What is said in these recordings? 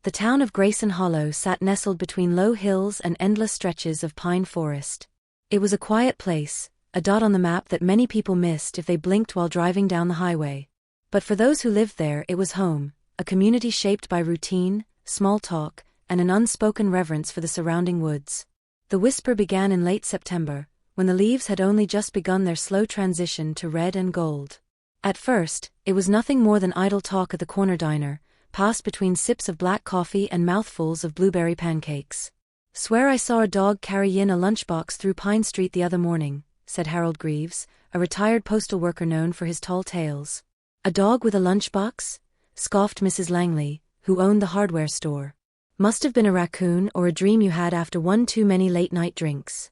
The town of Grayson Hollow sat nestled between low hills and endless stretches of pine forest. It was a quiet place, a dot on the map that many people missed if they blinked while driving down the highway. But for those who lived there, it was home, a community shaped by routine, small talk, and an unspoken reverence for the surrounding woods. The whisper began in late September, when the leaves had only just begun their slow transition to red and gold. At first, it was nothing more than idle talk at the corner diner, passed between sips of black coffee and mouthfuls of blueberry pancakes. "Swear I saw a dog carry in a lunchbox through Pine Street the other morning," said Harold Greaves, a retired postal worker known for his tall tales. "A dog with a lunchbox?" scoffed Mrs. Langley, who owned the hardware store. "Must have been a raccoon or a dream you had after one too many late-night drinks."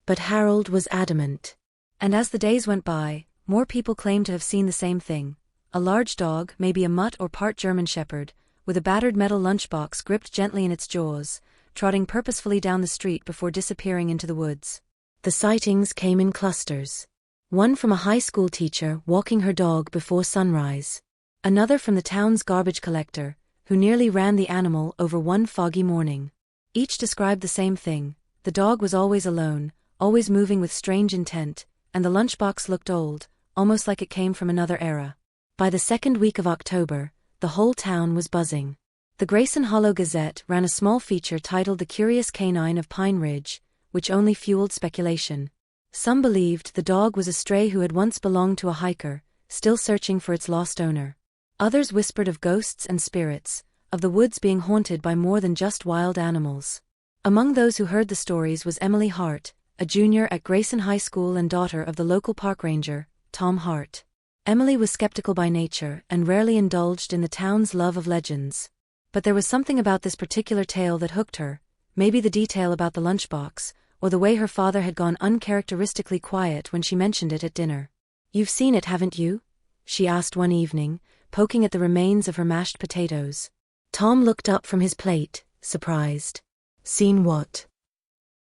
But Harold was adamant. And as the days went by, more people claimed to have seen the same thing. A large dog, maybe a mutt or part German shepherd, with a battered metal lunchbox gripped gently in its jaws, trotting purposefully down the street before disappearing into the woods. The sightings came in clusters. One from a high school teacher walking her dog before sunrise. Another from the town's garbage collector, who nearly ran the animal over one foggy morning. Each described the same thing: the dog was always alone, always moving with strange intent, and the lunchbox looked old, almost like it came from another era. By the second week of October, the whole town was buzzing. The Grayson Hollow Gazette ran a small feature titled "The Curious Canine of Pine Ridge," which only fueled speculation. Some believed the dog was a stray who had once belonged to a hiker, still searching for its lost owner. Others whispered of ghosts and spirits, of the woods being haunted by more than just wild animals. Among those who heard the stories was Emily Hart, a junior at Grayson High School and daughter of the local park ranger, Tom Hart. Emily was skeptical by nature and rarely indulged in the town's love of legends. But there was something about this particular tale that hooked her, maybe the detail about the lunchbox, or the way her father had gone uncharacteristically quiet when she mentioned it at dinner. "You've seen it, haven't you?" she asked one evening, poking at the remains of her mashed potatoes. Tom looked up from his plate, surprised. "Seen what?"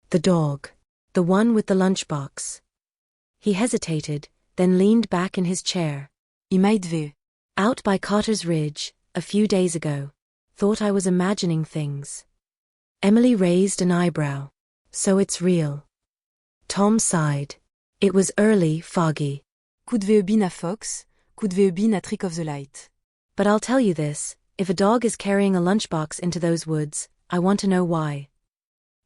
"The dog. The one with the lunchbox." He hesitated, then leaned back in his chair. "You made vu. Out by Carter's Ridge, a few days ago. Thought I was imagining things." Emily raised an eyebrow. "So it's real." Tom sighed. It was early, foggy. Could we have been a fox? Could we have been a trick of the light? "But I'll tell you this, if a dog is carrying a lunchbox into those woods, I want to know why."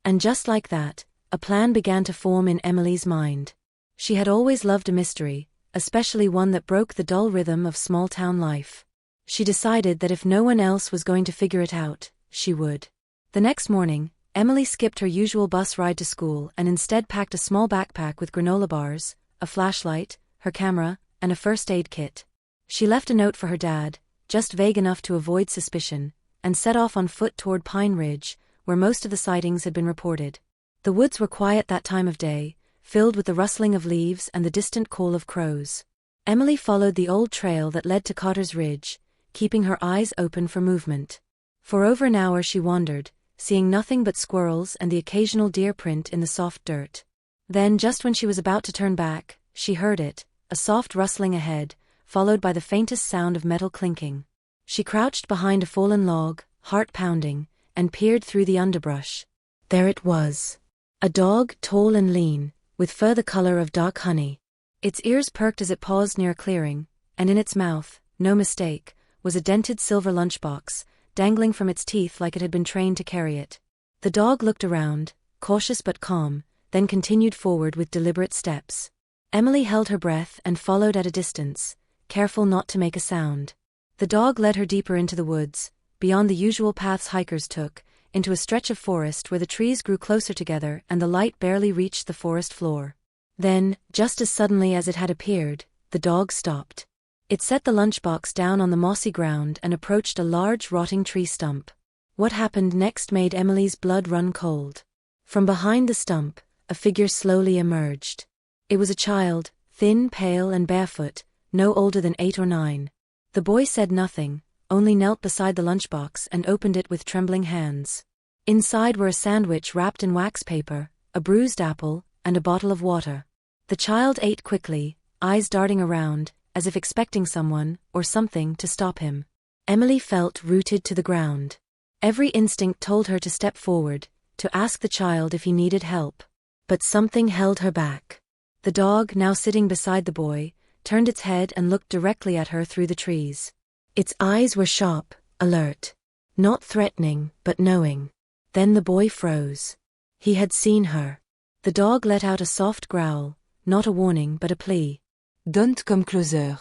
And just like that, a plan began to form in Emily's mind. She had always loved a mystery, especially one that broke the dull rhythm of small-town life. She decided that if no one else was going to figure it out, she would. The next morning, Emily skipped her usual bus ride to school and instead packed a small backpack with granola bars, a flashlight, her camera, and a first aid kit. She left a note for her dad, just vague enough to avoid suspicion, and set off on foot toward Pine Ridge, where most of the sightings had been reported. The woods were quiet that time of day, filled with the rustling of leaves and the distant call of crows. Emily followed the old trail that led to Carter's Ridge, keeping her eyes open for movement. For over an hour she wandered, seeing nothing but squirrels and the occasional deer print in the soft dirt. Then, just when she was about to turn back, she heard it, a soft rustling ahead, followed by the faintest sound of metal clinking. She crouched behind a fallen log, heart pounding, and peered through the underbrush. There it was. A dog, tall and lean, with fur the color of dark honey. Its ears perked as it paused near a clearing, and in its mouth, no mistake, was a dented silver lunchbox, dangling from its teeth like it had been trained to carry it. The dog looked around, cautious but calm, then continued forward with deliberate steps. Emily held her breath and followed at a distance, careful not to make a sound. The dog led her deeper into the woods, beyond the usual paths hikers took, into a stretch of forest where the trees grew closer together and the light barely reached the forest floor. Then, just as suddenly as it had appeared, the dog stopped. It set the lunchbox down on the mossy ground and approached a large rotting tree stump. What happened next made Emily's blood run cold. From behind the stump, a figure slowly emerged. It was a child, thin, pale, and barefoot, no older than 8 or 9. The boy said nothing, only knelt beside the lunchbox and opened it with trembling hands. Inside were a sandwich wrapped in wax paper, a bruised apple, and a bottle of water. The child ate quickly, eyes darting around, as if expecting someone, or something, to stop him. Emily felt rooted to the ground. Every instinct told her to step forward, to ask the child if he needed help. But something held her back. The dog, now sitting beside the boy, turned its head and looked directly at her through the trees. Its eyes were sharp, alert. Not threatening, but knowing. Then the boy froze. He had seen her. The dog let out a soft growl, not a warning but a plea. Don't come closer.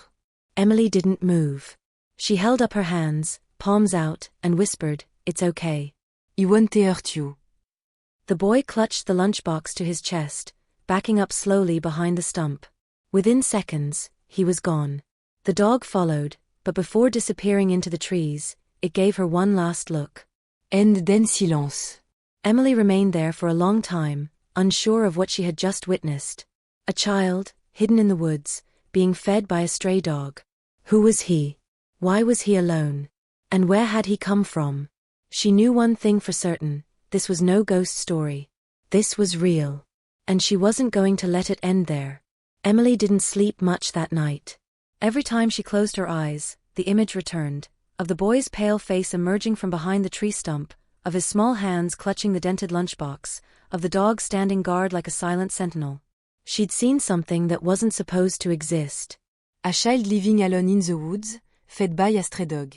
Emily didn't move. She held up her hands, palms out, and whispered, "It's okay. He won't hurt you." The boy clutched the lunchbox to his chest, backing up slowly behind the stump. Within seconds, he was gone. The dog followed, but before disappearing into the trees, it gave her one last look. And then silence. Emily remained there for a long time, unsure of what she had just witnessed. A child, hidden in the woods, being fed by a stray dog. Who was he? Why was he alone? And where had he come from? She knew one thing for certain: this was no ghost story. This was real. And she wasn't going to let it end there. Emily didn't sleep much that night. Every time she closed her eyes, the image returned, of the boy's pale face emerging from behind the tree stump, of his small hands clutching the dented lunchbox, of the dog standing guard like a silent sentinel. She'd seen something that wasn't supposed to exist. A child living alone in the woods, fed by a stray dog.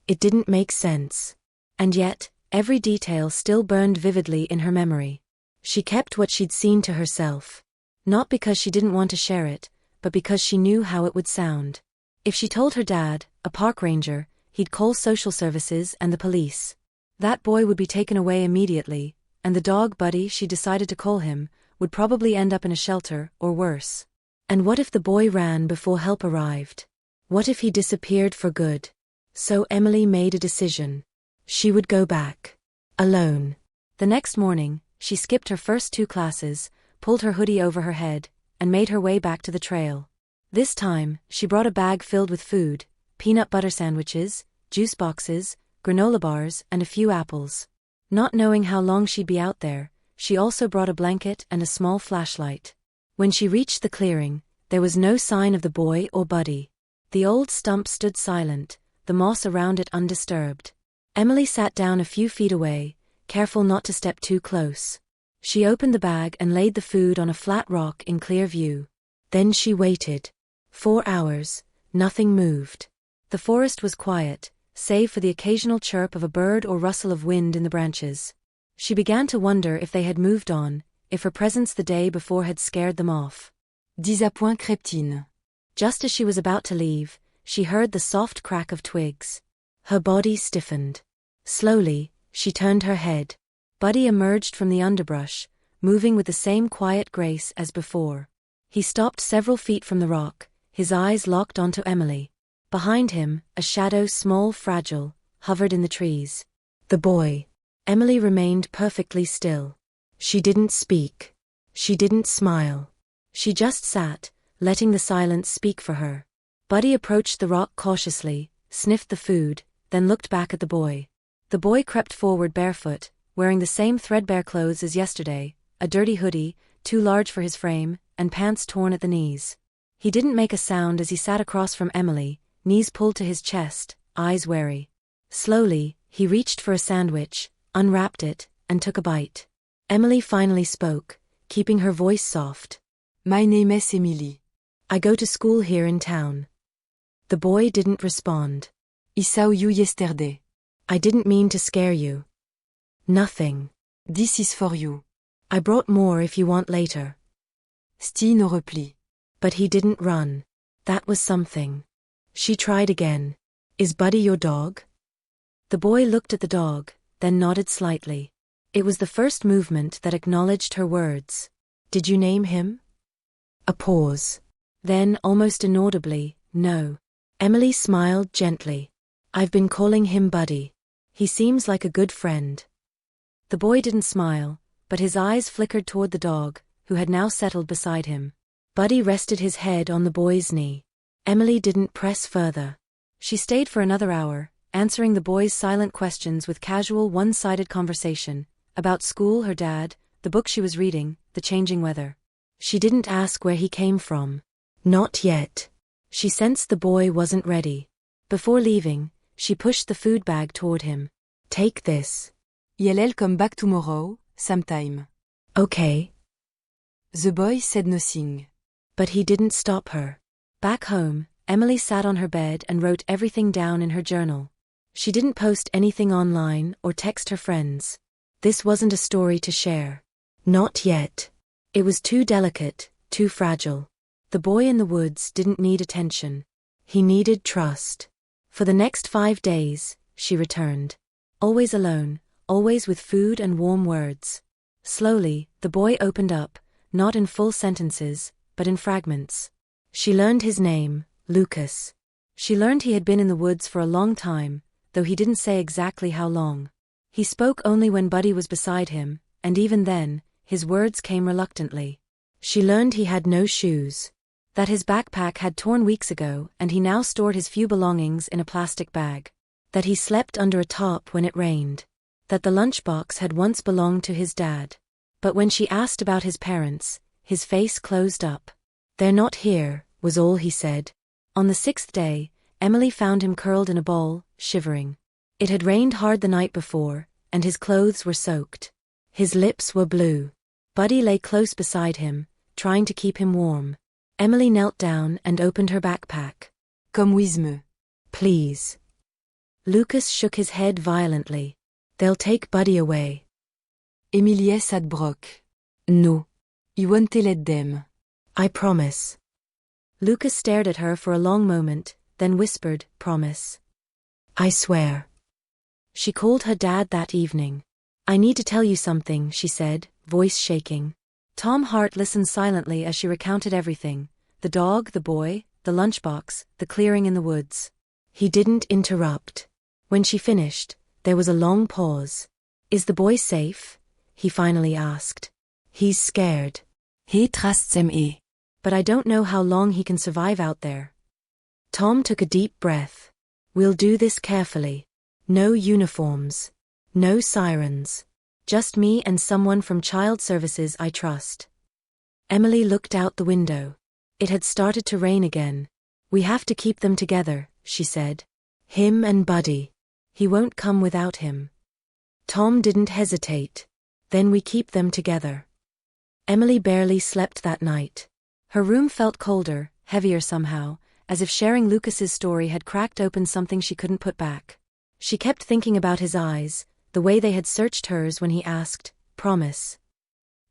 It didn't make sense. And yet, every detail still burned vividly in her memory. She kept what she'd seen to herself. Not because she didn't want to share it, but because she knew how it would sound. If she told her dad, a park ranger, he'd call social services and the police. That boy would be taken away immediately, and the dog buddy she decided to call him would probably end up in a shelter, or worse. And what if the boy ran before help arrived? What if he disappeared for good? So Emily made a decision. She would go back. Alone. The next morning, she skipped her first 2 classes, pulled her hoodie over her head, and made her way back to the trail. This time, she brought a bag filled with food: peanut butter sandwiches, juice boxes, granola bars, and a few apples. Not knowing how long she'd be out there, she also brought a blanket and a small flashlight. When she reached the clearing, there was no sign of the boy or Buddy. The old stump stood silent, the moss around it undisturbed. Emily sat down a few feet away, careful not to step too close. She opened the bag and laid the food on a flat rock in clear view. Then she waited. 4 hours, nothing moved. The forest was quiet, save for the occasional chirp of a bird or rustle of wind in the branches. She began to wonder if they had moved on, if her presence the day before had scared them off. Disappoint crept-in. Just as she was about to leave, she heard the soft crack of twigs. Her body stiffened. Slowly, she turned her head. Buddy emerged from the underbrush, moving with the same quiet grace as before. He stopped several feet from the rock, his eyes locked onto Emily. Behind him, a shadow, small, fragile, hovered in the trees. The boy. Emily remained perfectly still. She didn't speak. She didn't smile. She just sat, letting the silence speak for her. Buddy approached the rock cautiously, sniffed the food, then looked back at the boy. The boy crept forward barefoot, wearing the same threadbare clothes as yesterday, a dirty hoodie, too large for his frame, and pants torn at the knees. He didn't make a sound as he sat across from Emily, knees pulled to his chest, eyes wary. Slowly, he reached for a sandwich, unwrapped it, and took a bite. Emily finally spoke, keeping her voice soft. My name is Emily. I go to school here in town. The boy didn't respond. I saw you yesterday. I didn't mean to scare you. Nothing. This is for you. I brought more if you want later. Still no repli. But he didn't run. That was something. She tried again. Is Buddy your dog? The boy looked at the dog, then nodded slightly. It was the first movement that acknowledged her words. Did you name him? A pause. Then, almost inaudibly, no. Emily smiled gently. I've been calling him Buddy. He seems like a good friend. The boy didn't smile, but his eyes flickered toward the dog, who had now settled beside him. Buddy rested his head on the boy's knee. Emily didn't press further. She stayed for another hour, answering the boy's silent questions with casual, one-sided conversation, about school, her dad, the book she was reading, the changing weather. She didn't ask where he came from. Not yet. She sensed the boy wasn't ready. Before leaving, she pushed the food bag toward him. Take this. I'll come back tomorrow, sometime. Okay. The boy said nothing. But he didn't stop her. Back home, Emily sat on her bed and wrote everything down in her journal. She didn't post anything online or text her friends. This wasn't a story to share. Not yet. It was too delicate, too fragile. The boy in the woods didn't need attention. He needed trust. For the next 5 days, she returned. Always alone, always with food and warm words. Slowly, the boy opened up, not in full sentences, but in fragments. She learned his name, Lucas. She learned he had been in the woods for a long time, though he didn't say exactly how long. He spoke only when Buddy was beside him, and even then, his words came reluctantly. She learned he had no shoes. That his backpack had torn weeks ago and he now stored his few belongings in a plastic bag. That he slept under a tarp when it rained. That the lunchbox had once belonged to his dad. But when she asked about his parents, his face closed up. "They're not here," was all he said. On the 6th day, Emily found him curled in a ball, shivering. It had rained hard the night before, and his clothes were soaked. His lips were blue. Buddy lay close beside him, trying to keep him warm. Emily knelt down and opened her backpack. Come with me. Please. Lucas shook his head violently. They'll take Buddy away. Emilie sat broke. No. I won't let them. I promise. Lucas stared at her for a long moment, then whispered, "Promise." "I swear." She called her dad that evening. "I need to tell you something," she said, voice shaking. Tom Hart listened silently as she recounted everything: the dog, the boy, the lunchbox, the clearing in the woods. He didn't interrupt. When she finished, there was a long pause. "Is the boy safe?" he finally asked. "He's scared." He trusts me. "But I don't know how long he can survive out there." Tom took a deep breath. "We'll do this carefully. No uniforms. No sirens. Just me and someone from Child Services I trust." Emily looked out the window. It had started to rain again. "We have to keep them together," she said. "Him and Buddy. He won't come without him." Tom didn't hesitate. "Then we keep them together." Emily barely slept that night. Her room felt colder, heavier somehow, as if sharing Lucas's story had cracked open something she couldn't put back. She kept thinking about his eyes, the way they had searched hers when he asked, "Promise."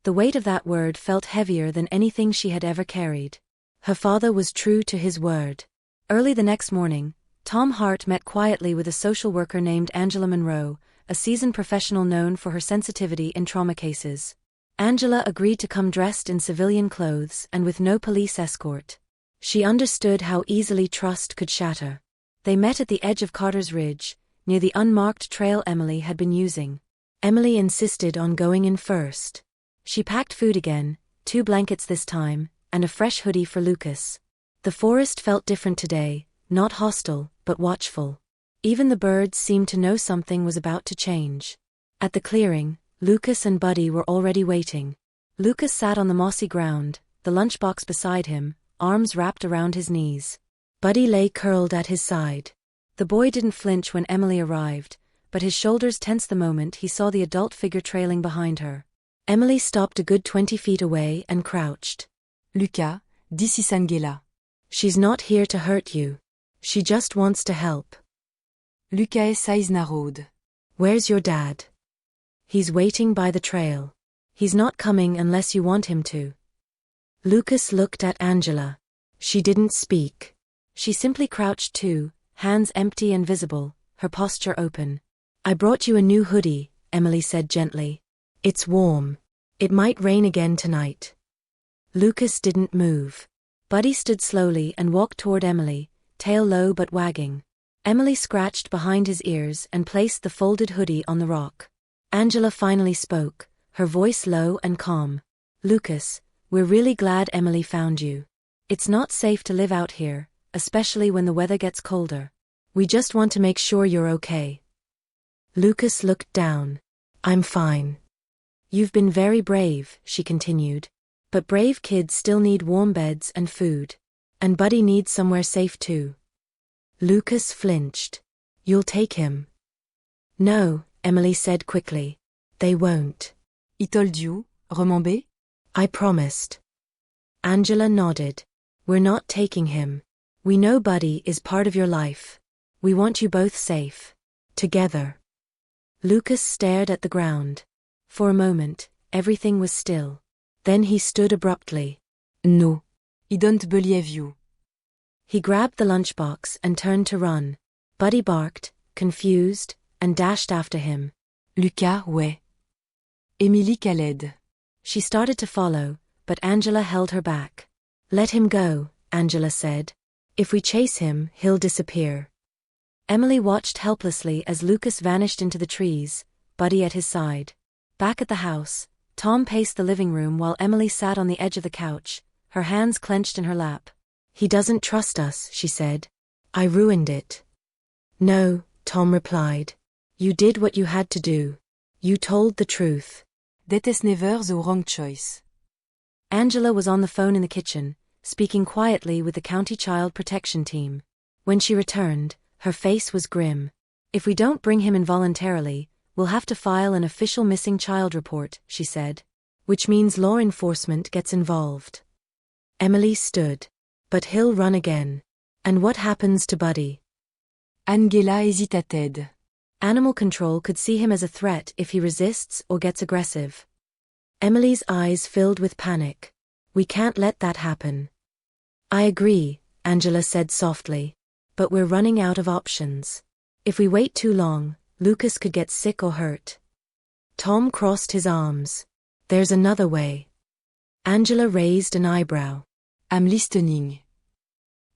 The weight of that word felt heavier than anything she had ever carried. Her father was true to his word. Early the next morning, Tom Hart met quietly with a social worker named Angela Monroe, a seasoned professional known for her sensitivity in trauma cases. Angela agreed to come dressed in civilian clothes and with no police escort. She understood how easily trust could shatter. They met at the edge of Carter's Ridge, near the unmarked trail Emily had been using. Emily insisted on going in first. She packed food again, 2 blankets this time, and a fresh hoodie for Lucas. The forest felt different today, not hostile, but watchful. Even the birds seemed to know something was about to change. At the clearing, Lucas and Buddy were already waiting. Lucas sat on the mossy ground, the lunchbox beside him, arms wrapped around his knees. Buddy lay curled at his side. The boy didn't flinch when Emily arrived, but his shoulders tensed the moment he saw the adult figure trailing behind her. Emily stopped a good 20 feet away and crouched. Lucas, this is Angela. "She's not here to hurt you. She just wants to help." Lucas eyes narrowed. "Where's your dad?" "He's waiting by the trail. He's not coming unless you want him to." Lucas looked at Angela. She didn't speak. She simply crouched too, hands empty and visible, her posture open. "I brought you a new hoodie," Emily said gently. "It's warm. It might rain again tonight." Lucas didn't move. Buddy stood slowly and walked toward Emily, tail low but wagging. Emily scratched behind his ears and placed the folded hoodie on the rock. Angela finally spoke, her voice low and calm. "Lucas, we're really glad Emily found you. It's not safe to live out here, especially when the weather gets colder. We just want to make sure you're okay." Lucas looked down. "I'm fine." "You've been very brave," she continued. "But brave kids still need warm beds and food. And Buddy needs somewhere safe too." Lucas flinched. "You'll take him?" No, Emily said quickly. They won't. He told you, remember? I promised. Angela nodded. We're not taking him. We know Buddy is part of your life. We want you both safe. Together. Lucas stared at the ground. For a moment, everything was still. Then he stood abruptly. No. I don't believe you. He grabbed the lunchbox and turned to run. Buddy barked, confused, and dashed after him. Lucas, ouais. Émilie Khaled. She started to follow, but Angela held her back. Let him go, Angela said. If we chase him, he'll disappear. Emily watched helplessly as Lucas vanished into the trees, Buddy at his side. Back at the house, Tom paced the living room while Emily sat on the edge of the couch, her hands clenched in her lap. He doesn't trust us, she said. I ruined it. No, Tom replied. You did what you had to do. You told the truth. That is never the wrong choice. Angela was on the phone in the kitchen, speaking quietly with the county child protection team. When she returned, her face was grim. If we don't bring him involuntarily, we'll have to file an official missing child report, she said. Which means law enforcement gets involved. Emily stood. But he'll run again. And what happens to Buddy? Angela hesitated. Animal control could see him as a threat if he resists or gets aggressive. Emily's eyes filled with panic. We can't let that happen. I agree, Angela said softly. But we're running out of options. If we wait too long, Lucas could get sick or hurt. Tom crossed his arms. There's another way. Angela raised an eyebrow. I'm listening.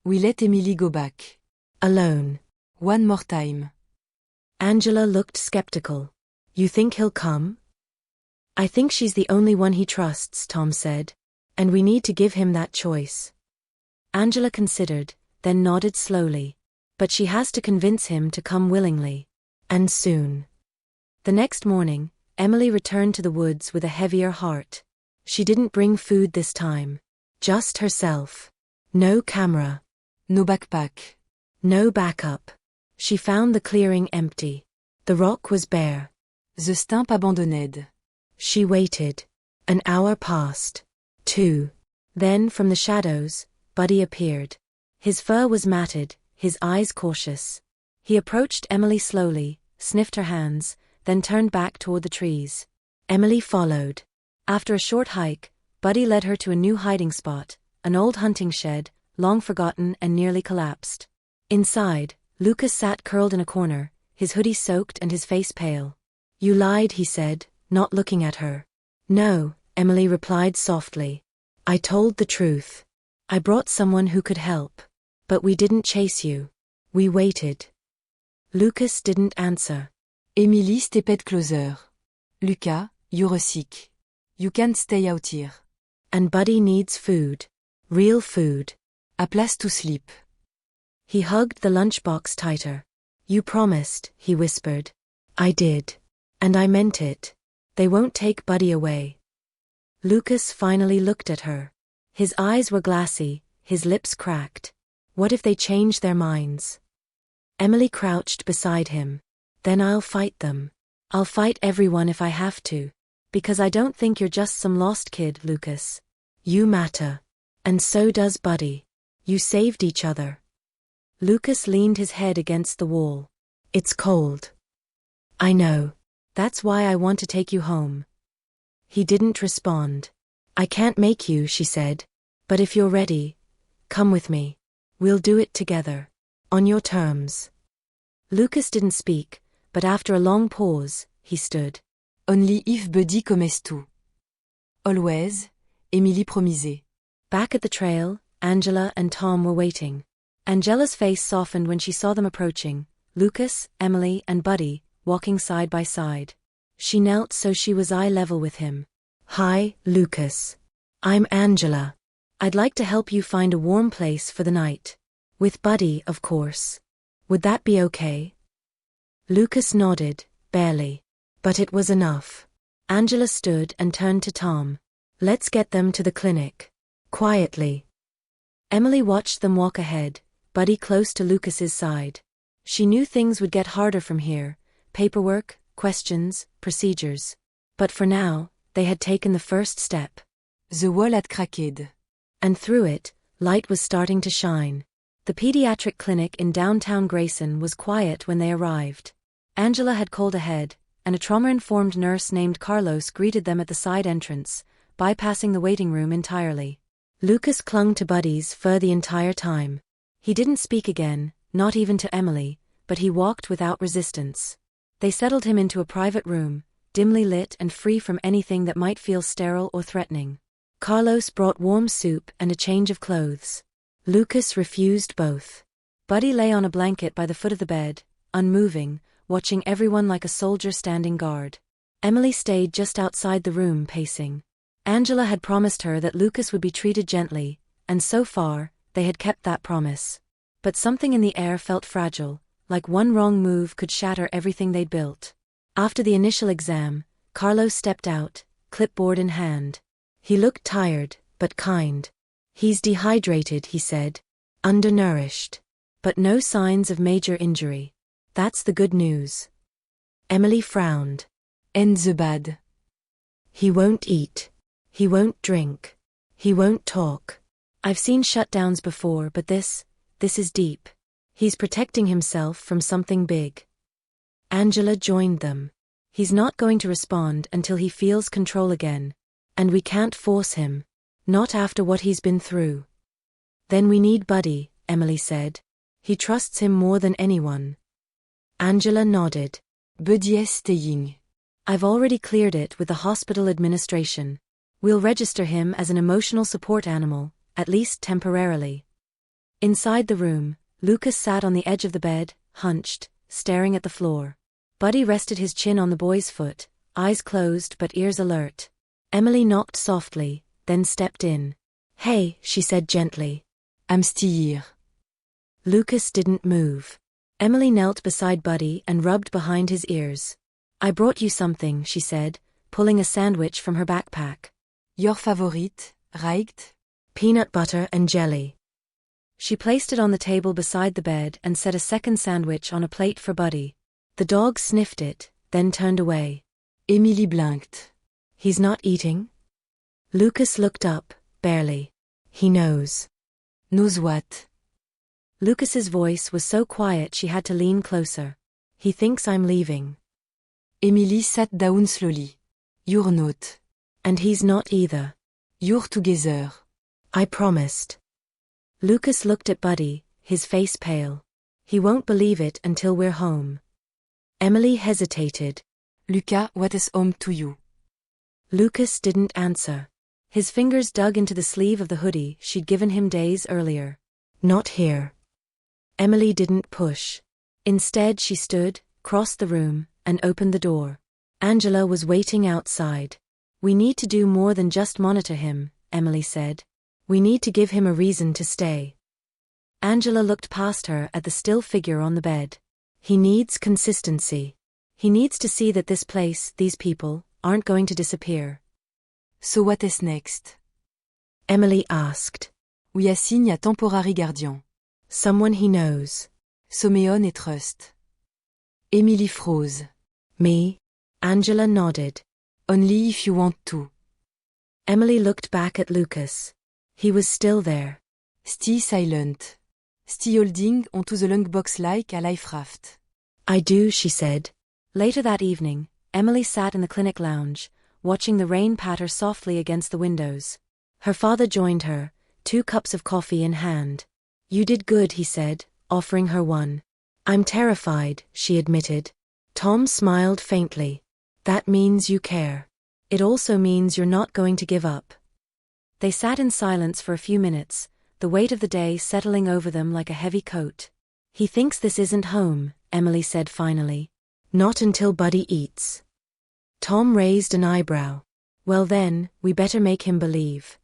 We let Emily go back. Alone. One more time. Angela looked skeptical. You think he'll come? I think she's the only one he trusts, Tom said. And we need to give him that choice. Angela considered, then nodded slowly. But she has to convince him to come willingly. And soon. The next morning, Emily returned to the woods with a heavier heart. She didn't bring food this time. Just herself. No camera. No backpack. No backup. She found the clearing empty. The rock was bare. The stump abandonned. She waited. An hour passed. 2. Then, from the shadows, Buddy appeared. His fur was matted, his eyes cautious. He approached Emily slowly, sniffed her hands, then turned back toward the trees. Emily followed. After a short hike, Buddy led her to a new hiding spot, an old hunting shed, long forgotten and nearly collapsed. Inside, Lucas sat curled in a corner, his hoodie soaked and his face pale. You lied, he said, not looking at her. No, Emily replied softly. I told the truth. I brought someone who could help. But we didn't chase you. We waited. Lucas didn't answer. Emily stepped closer. Lucas, you're sick. You can't stay out here. And Buddy needs food. Real food. A place to sleep. He hugged the lunchbox tighter. You promised, he whispered. I did. And I meant it. They won't take Buddy away. Lucas finally looked at her. His eyes were glassy, his lips cracked. What if they changed their minds? Emily crouched beside him. Then I'll fight them. I'll fight everyone if I have to. Because I don't think you're just some lost kid, Lucas. You matter. And so does Buddy. You saved each other. Lucas leaned his head against the wall. It's cold. I know. That's why I want to take you home. He didn't respond. I can't make you, she said. But if you're ready, come with me. We'll do it together. On your terms. Lucas didn't speak, but after a long pause, he stood. Only if Buddy comes too. Always, Emily promised. Back at the trail, Angela and Tom were waiting. Angela's face softened when she saw them approaching, Lucas, Emily, and Buddy, walking side by side. She knelt so she was eye level with him. Hi, Lucas. I'm Angela. I'd like to help you find a warm place for the night. With Buddy, of course. Would that be okay? Lucas nodded, barely. But it was enough. Angela stood and turned to Tom. Let's get them to the clinic. Quietly. Emily watched them walk ahead, Buddy close to Lucas's side. She knew things would get harder from here, paperwork, questions, procedures. But for now, they had taken the first step. The wall had cracked. And through it, light was starting to shine. The pediatric clinic in downtown Grayson was quiet when they arrived. Angela had called ahead, and a trauma-informed nurse named Carlos greeted them at the side entrance, bypassing the waiting room entirely. Lucas clung to Buddy's fur the entire time. He didn't speak again, not even to Emily, but he walked without resistance. They settled him into a private room, dimly lit and free from anything that might feel sterile or threatening. Carlos brought warm soup and a change of clothes. Lucas refused both. Buddy lay on a blanket by the foot of the bed, unmoving, watching everyone like a soldier standing guard. Emily stayed just outside the room pacing. Angela had promised her that Lucas would be treated gently, and so far, they had kept that promise. But something in the air felt fragile, like one wrong move could shatter everything they'd built. After the initial exam, Carlos stepped out, clipboard in hand. He looked tired, but kind. "He's dehydrated," he said. "Undernourished. But no signs of major injury. That's the good news." Emily frowned. And the bad. "He won't eat. He won't drink. He won't talk. I've seen shutdowns before, but this is deep. He's protecting himself from something big." Angela joined them. "He's not going to respond until he feels control again. And we can't force him. Not after what he's been through." "Then we need Buddy," Emily said. "He trusts him more than anyone." Angela nodded. Buddy is staying. "I've already cleared it with the hospital administration. We'll register him as an emotional support animal, at least temporarily." Inside the room, Lucas sat on the edge of the bed, hunched, staring at the floor. Buddy rested his chin on the boy's foot, eyes closed but ears alert. Emily knocked softly, then stepped in. "Hey," she said gently. "I'm still here." Lucas didn't move. Emily knelt beside Buddy and rubbed behind his ears. "I brought you something," she said, pulling a sandwich from her backpack. "Your favorite, right?" "Peanut butter and jelly." She placed it on the table beside the bed and set a second sandwich on a plate for Buddy. The dog sniffed it, then turned away. Emily blinked. "He's not eating?" Lucas looked up, barely. "He knows." "Knows what?" Lucas's voice was so quiet she had to lean closer. "He thinks I'm leaving." Emily sat down slowly. "You're not." "And he's not either." "You're together." "I promised." Lucas looked at Buddy, his face pale. "He won't believe it until we're home." Emily hesitated. "Lucas, what is home to you?" Lucas didn't answer. His fingers dug into the sleeve of the hoodie she'd given him days earlier. "Not here." Emily didn't push. Instead she stood, crossed the room, and opened the door. Angela was waiting outside. "We need to do more than just monitor him," Emily said. "We need to give him a reason to stay." Angela looked past her at the still figure on the bed. "He needs consistency. He needs to see that this place, these people, aren't going to disappear." "So what is next?" Emily asked. "We assign a temporary guardian. "Someone he knows." Sommeon et trust." Emily froze. "Me?" Angela nodded. "Only if you want to." Emily looked back at Lucas. He was still there. Still silent. Still holding onto the lunchbox like a life raft. "I do," she said. Later that evening, Emily sat in the clinic lounge, watching the rain patter softly against the windows. Her father joined her, 2 cups of coffee in hand. "You did good," he said, offering her one. "I'm terrified," she admitted. Tom smiled faintly. "That means you care. It also means you're not going to give up." They sat in silence for a few minutes, the weight of the day settling over them like a heavy coat. "He thinks this isn't home," Emily said finally. "Not until Buddy eats." Tom raised an eyebrow. "Well then, we better make him believe."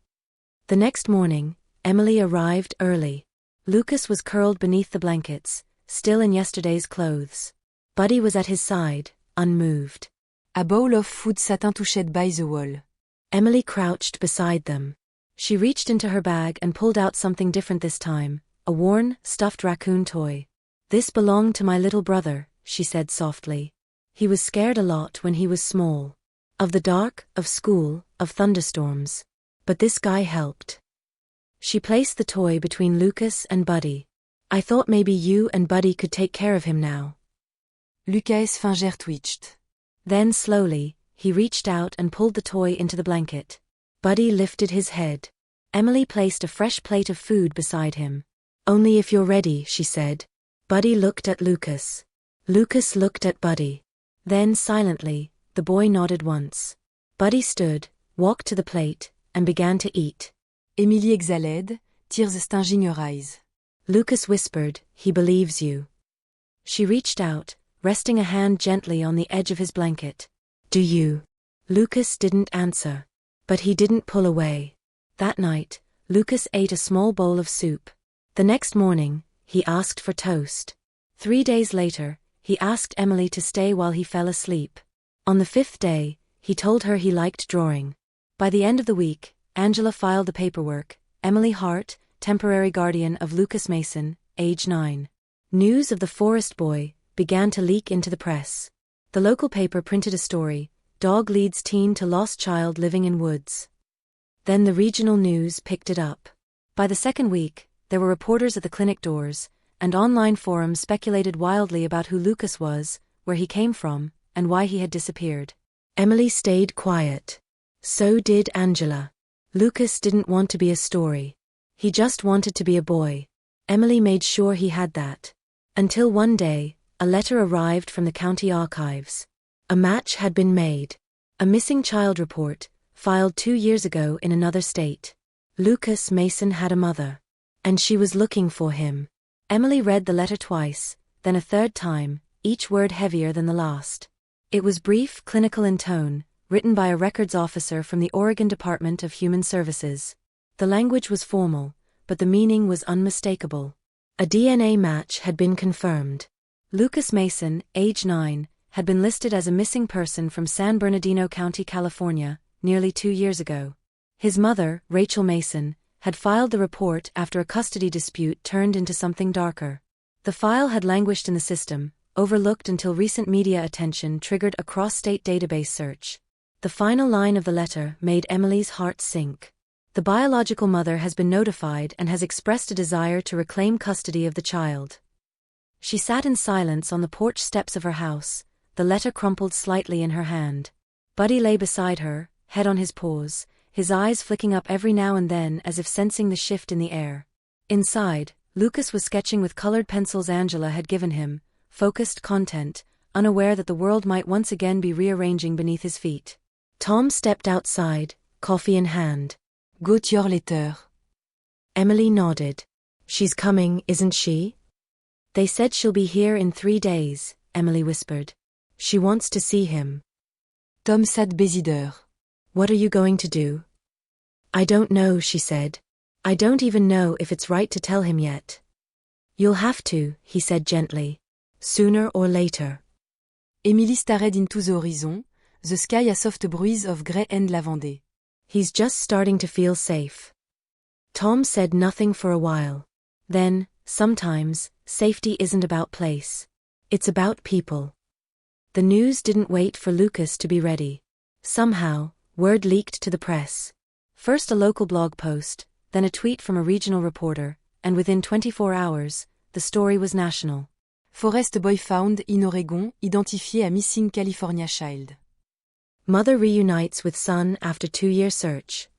The next morning, Emily arrived early. Lucas was curled beneath the blankets, still in yesterday's clothes. Buddy was at his side, unmoved. A bowl of food sat untouched by the wall. Emily crouched beside them. She reached into her bag and pulled out something different this time, a worn, stuffed raccoon toy. "This belonged to my little brother," she said softly. He was scared a lot when he was small. Of the dark, of school, of thunderstorms. But this guy helped. She placed the toy between Lucas and Buddy. I thought maybe you and Buddy could take care of him now. Lucas' fingers twitched. Then slowly, he reached out and pulled the toy into the blanket. Buddy lifted his head. Emily placed a fresh plate of food beside him. Only if you're ready, she said. Buddy looked at Lucas. Lucas looked at Buddy. Then silently, the boy nodded once. Buddy stood, walked to the plate, and began to eat. Emily exhaled, tears stinging her eyes. Lucas whispered, he believes you. She reached out, resting a hand gently on the edge of his blanket. Do you? Lucas didn't answer. But he didn't pull away. That night, Lucas ate a small bowl of soup. The next morning, he asked for toast. 3 days later, he asked Emily to stay while he fell asleep. On the 5th day, he told her he liked drawing. By the end of the week, Angela filed the paperwork. Emily Hart, temporary guardian of Lucas Mason, age 9. News of the forest boy began to leak into the press. The local paper printed a story, Dog leads teen to lost child living in woods. Then the regional news picked it up. By the second week, there were reporters at the clinic doors, and online forums speculated wildly about who Lucas was, where he came from, and why he had disappeared. Emily stayed quiet. So did Angela. Lucas didn't want to be a story. He just wanted to be a boy. Emily made sure he had that. Until one day, a letter arrived from the county archives. A match had been made. A missing child report, filed 2 years ago in another state. Lucas Mason had a mother. And she was looking for him. Emily read the letter twice, then a third time, each word heavier than the last. It was brief, clinical in tone, written by a records officer from the Oregon Department of Human Services. The language was formal, but the meaning was unmistakable. A DNA match had been confirmed. Lucas Mason, age 9, had been listed as a missing person from San Bernardino County, California, nearly 2 years ago. His mother, Rachel Mason, had filed the report after a custody dispute turned into something darker. The file had languished in the system, overlooked until recent media attention triggered a cross-state database search. The final line of the letter made Emily's heart sink. The biological mother has been notified and has expressed a desire to reclaim custody of the child. She sat in silence on the porch steps of her house, the letter crumpled slightly in her hand. Buddy lay beside her, head on his paws, his eyes flicking up every now and then as if sensing the shift in the air. Inside, Lucas was sketching with colored pencils Angela had given him, focused content, unaware that the world might once again be rearranging beneath his feet. Tom stepped outside, coffee in hand. Got your letter? Emily nodded. She's coming, isn't she? They said she'll be here in 3 days, Emily whispered. She wants to see him. Tom sat beside her. What are you going to do? I don't know, she said. I don't even know if it's right to tell him yet. You'll have to, he said gently. Sooner or later. Emily stared into the horizon, the sky a soft breeze of grey and lavender. He's just starting to feel safe. Tom said nothing for a while. Then, sometimes, safety isn't about place. It's about people. The news didn't wait for Lucas to be ready. Somehow, word leaked to the press. First a local blog post, then a tweet from a regional reporter, and within 24 hours, the story was national. Forest boy found in Oregon, identifié a missing California child. Mother reunites with son after 2-year search.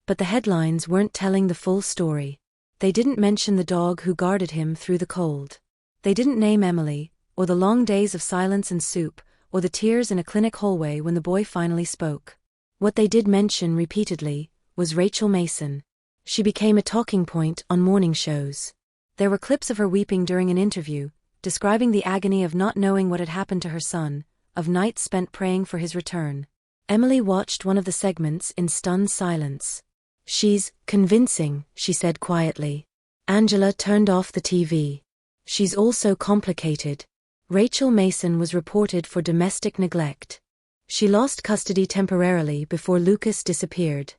But the headlines weren't telling the full story. They didn't mention the dog who guarded him through the cold. They didn't name Emily, or the long days of silence and soup, or the tears in a clinic hallway when the boy finally spoke. What they did mention repeatedly was Rachel Mason. She became a talking point on morning shows. There were clips of her weeping during an interview, describing the agony of not knowing what had happened to her son, of nights spent praying for his return. Emily watched one of the segments in stunned silence. She's convincing, she said quietly. Angela turned off the TV. She's also complicated. Rachel Mason was reported for domestic neglect. She lost custody temporarily before Lucas disappeared.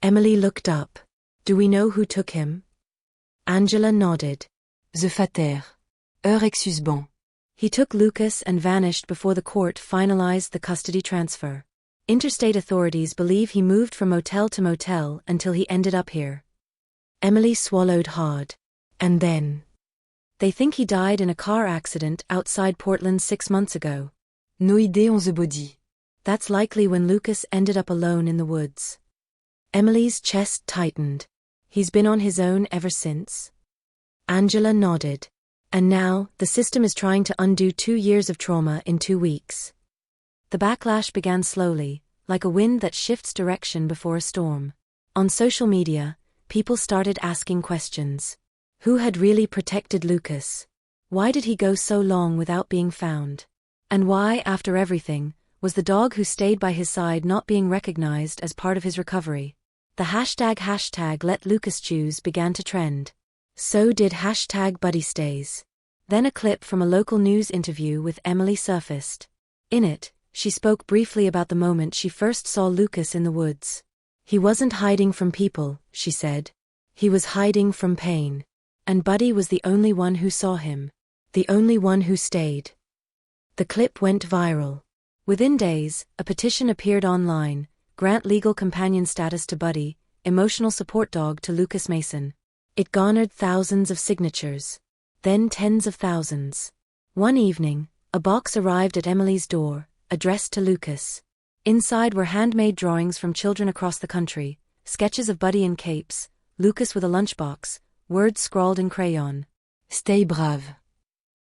Emily looked up. Do we know who took him? Angela nodded. The Fater. Ex-husband. He took Lucas and vanished before the court finalized the custody transfer. Interstate authorities believe he moved from motel to motel until he ended up here. Emily swallowed hard. And then? They think he died in a car accident outside Portland 6 months ago. No idée on the body. That's likely when Lucas ended up alone in the woods. Emily's chest tightened. He's been on his own ever since? Angela nodded. And now, the system is trying to undo 2 years of trauma in 2 weeks. The backlash began slowly, like a wind that shifts direction before a storm. On social media, people started asking questions. Who had really protected Lucas? Why did he go so long without being found? And why, after everything, was the dog who stayed by his side not being recognized as part of his recovery? The hashtag Let Lucas Choose began to trend. So did hashtag BuddyStays. Then a clip from a local news interview with Emily surfaced. In it, she spoke briefly about the moment she first saw Lucas in the woods. He wasn't hiding from people, she said. He was hiding from pain. And Buddy was the only one who saw him. The only one who stayed. The clip went viral. Within days, a petition appeared online, grant legal companion status to Buddy, emotional support dog to Lucas Mason. It garnered thousands of signatures. Then tens of thousands. One evening, a box arrived at Emily's door, addressed to Lucas. Inside were handmade drawings from children across the country, sketches of Buddy in capes, Lucas with a lunchbox, words scrawled in crayon. Stay brave.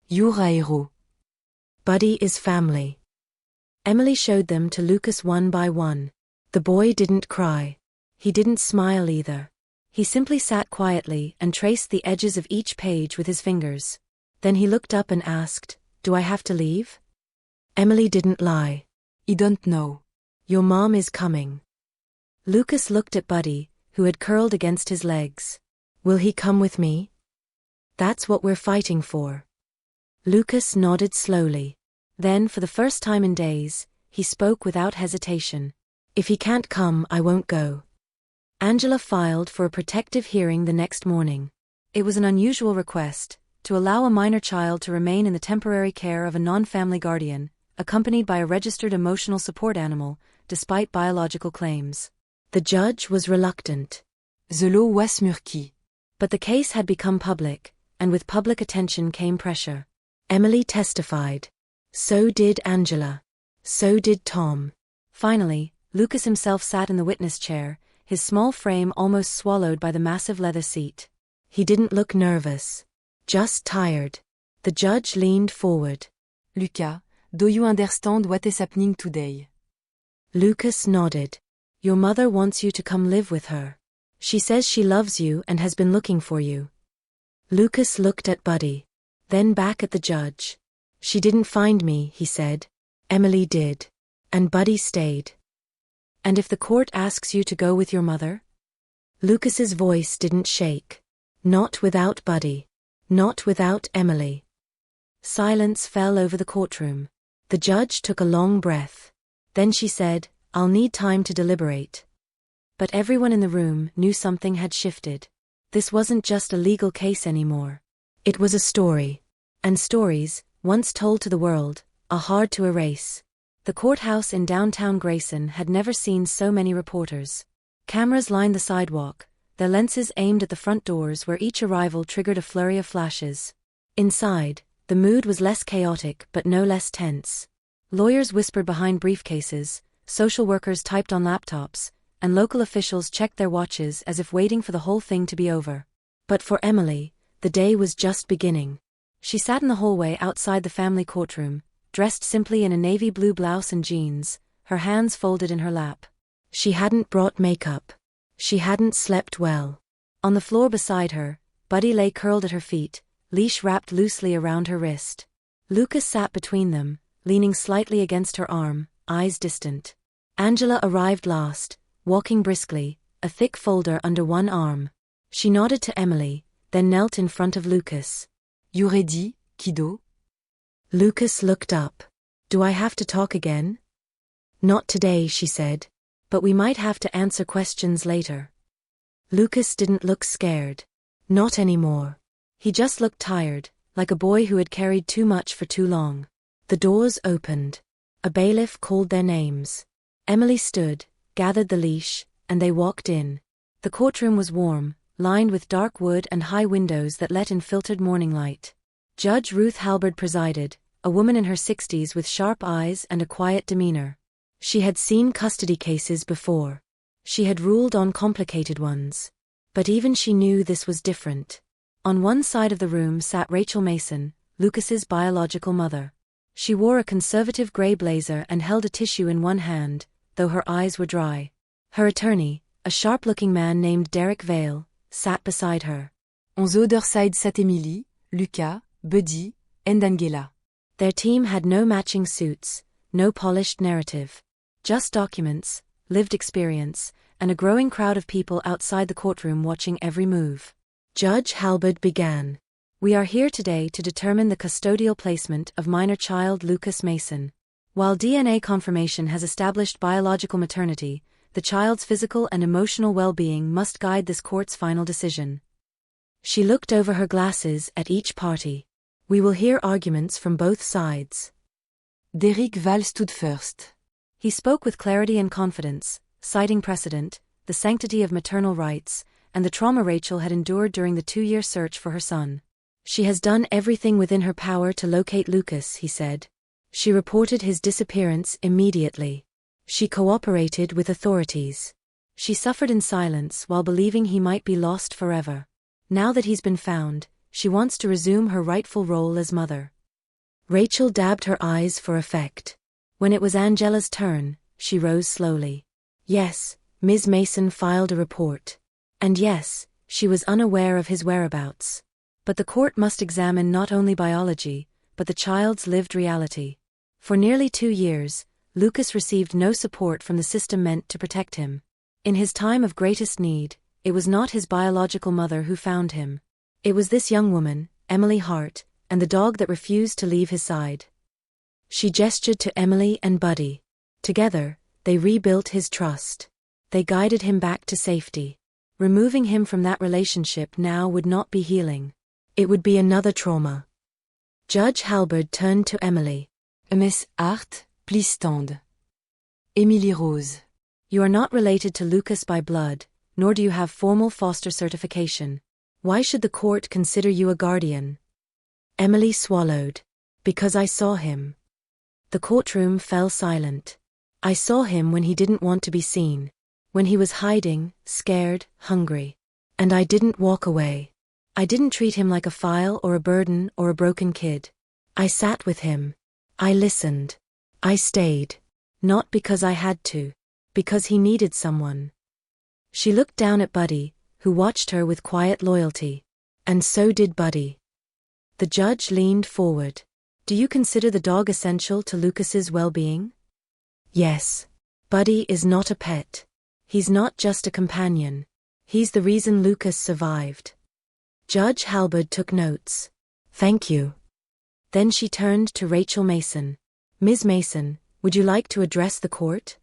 You're a hero. Buddy is family. Emily showed them to Lucas one by one. The boy didn't cry. He didn't smile either. He simply sat quietly and traced the edges of each page with his fingers. Then he looked up and asked, "Do I have to leave?" Emily didn't lie. I don't know. Your mom is coming. Lucas looked at Buddy, who had curled against his legs. Will he come with me? That's what we're fighting for. Lucas nodded slowly. Then, for the first time in days, he spoke without hesitation. If he can't come, I won't go. Angela filed for a protective hearing the next morning. It was an unusual request, to allow a minor child to remain in the temporary care of a non-family guardian, accompanied by a registered emotional support animal, despite biological claims. The judge was reluctant. The law was murky. But the case had become public, and with public attention came pressure. Emily testified. So did Angela. So did Tom. Finally, Lucas himself sat in the witness chair, his small frame almost swallowed by the massive leather seat. He didn't look nervous. Just tired. The judge leaned forward. Lucas, do you understand what is happening today? Lucas nodded. Your mother wants you to come live with her. She says she loves you and has been looking for you. Lucas looked at Buddy. Then back at the judge. She didn't find me, he said. Emily did. And Buddy stayed. And if the court asks you to go with your mother? Lucas's voice didn't shake. Not without Buddy. Not without Emily. Silence fell over the courtroom. The judge took a long breath. Then she said, I'll need time to deliberate. But everyone in the room knew something had shifted. This wasn't just a legal case anymore. It was a story. And stories, once told to the world, are hard to erase. The courthouse in downtown Grayson had never seen so many reporters. Cameras lined the sidewalk, their lenses aimed at the front doors where each arrival triggered a flurry of flashes. Inside, the mood was less chaotic but no less tense. Lawyers whispered behind briefcases, social workers typed on laptops, and local officials checked their watches as if waiting for the whole thing to be over. But for Emily, the day was just beginning. She sat in the hallway outside the family courtroom, dressed simply in a navy blue blouse and jeans, her hands folded in her lap. She hadn't brought makeup. She hadn't slept well. On the floor beside her, Buddy lay curled at her feet, leash wrapped loosely around her wrist. Lucas sat between them, leaning slightly against her arm, eyes distant. Angela arrived last, walking briskly, a thick folder under one arm. She nodded to Emily, then knelt in front of Lucas. You ready, kiddo? Lucas looked up. Do I have to talk again? Not today, she said. But we might have to answer questions later. Lucas didn't look scared. Not anymore. He just looked tired, like a boy who had carried too much for too long. The doors opened. A bailiff called their names. Emily stood, gathered the leash, and they walked in. The courtroom was warm, lined with dark wood and high windows that let in filtered morning light. Judge Ruth Halberd presided, a woman in her 60s with sharp eyes and a quiet demeanor. She had seen custody cases before. She had ruled on complicated ones. But even she knew this was different. On one side of the room sat Rachel Mason, Lucas's biological mother. She wore a conservative gray blazer and held a tissue in one hand, though her eyes were dry. Her attorney, a sharp-looking man named Derek Vale, sat beside her. On the other side sat Emily, Luca, Buddy, and Angela. Their team had no matching suits, no polished narrative. Just documents, lived experience, and a growing crowd of people outside the courtroom watching every move. Judge Halberd began. We are here today to determine the custodial placement of minor child Lucas Mason. While DNA confirmation has established biological maternity, the child's physical and emotional well-being must guide this court's final decision. She looked over her glasses at each party. We will hear arguments from both sides. Derek Vale stood first. He spoke with clarity and confidence, citing precedent, the sanctity of maternal rights, and the trauma Rachel had endured during the 2-year search for her son. She has done everything within her power to locate Lucas, he said. She reported his disappearance immediately. She cooperated with authorities. She suffered in silence while believing he might be lost forever. Now that he's been found, she wants to resume her rightful role as mother. Rachel dabbed her eyes for effect. When it was Angela's turn, she rose slowly. Yes, Ms. Mason filed a report. And yes, she was unaware of his whereabouts. But the court must examine not only biology, but the child's lived reality. For nearly 2 years, Lucas received no support from the system meant to protect him. In his time of greatest need, it was not his biological mother who found him. It was this young woman, Emily Hart, and the dog that refused to leave his side. She gestured to Emily and Buddy. Together, they rebuilt his trust. They guided him back to safety. Removing him from that relationship now would not be healing. It would be another trauma. Judge Halberd turned to Emily. Miss Hart, please stand. Emily rose. You are not related to Lucas by blood, nor do you have formal foster certification. Why should the court consider you a guardian? Emily swallowed. Because I saw him. The courtroom fell silent. I saw him when he didn't want to be seen. When he was hiding, scared, hungry. And I didn't walk away. I didn't treat him like a file or a burden or a broken kid. I sat with him. I listened. I stayed. Not because I had to. Because he needed someone. She looked down at Buddy, who watched her with quiet loyalty. And so did Buddy. The judge leaned forward. Do you consider the dog essential to Lucas's well-being? Yes. Buddy is not a pet. He's not just a companion. He's the reason Lucas survived. Judge Halberd took notes. Thank you. Then she turned to Rachel Mason. Ms. Mason, would you like to address the court?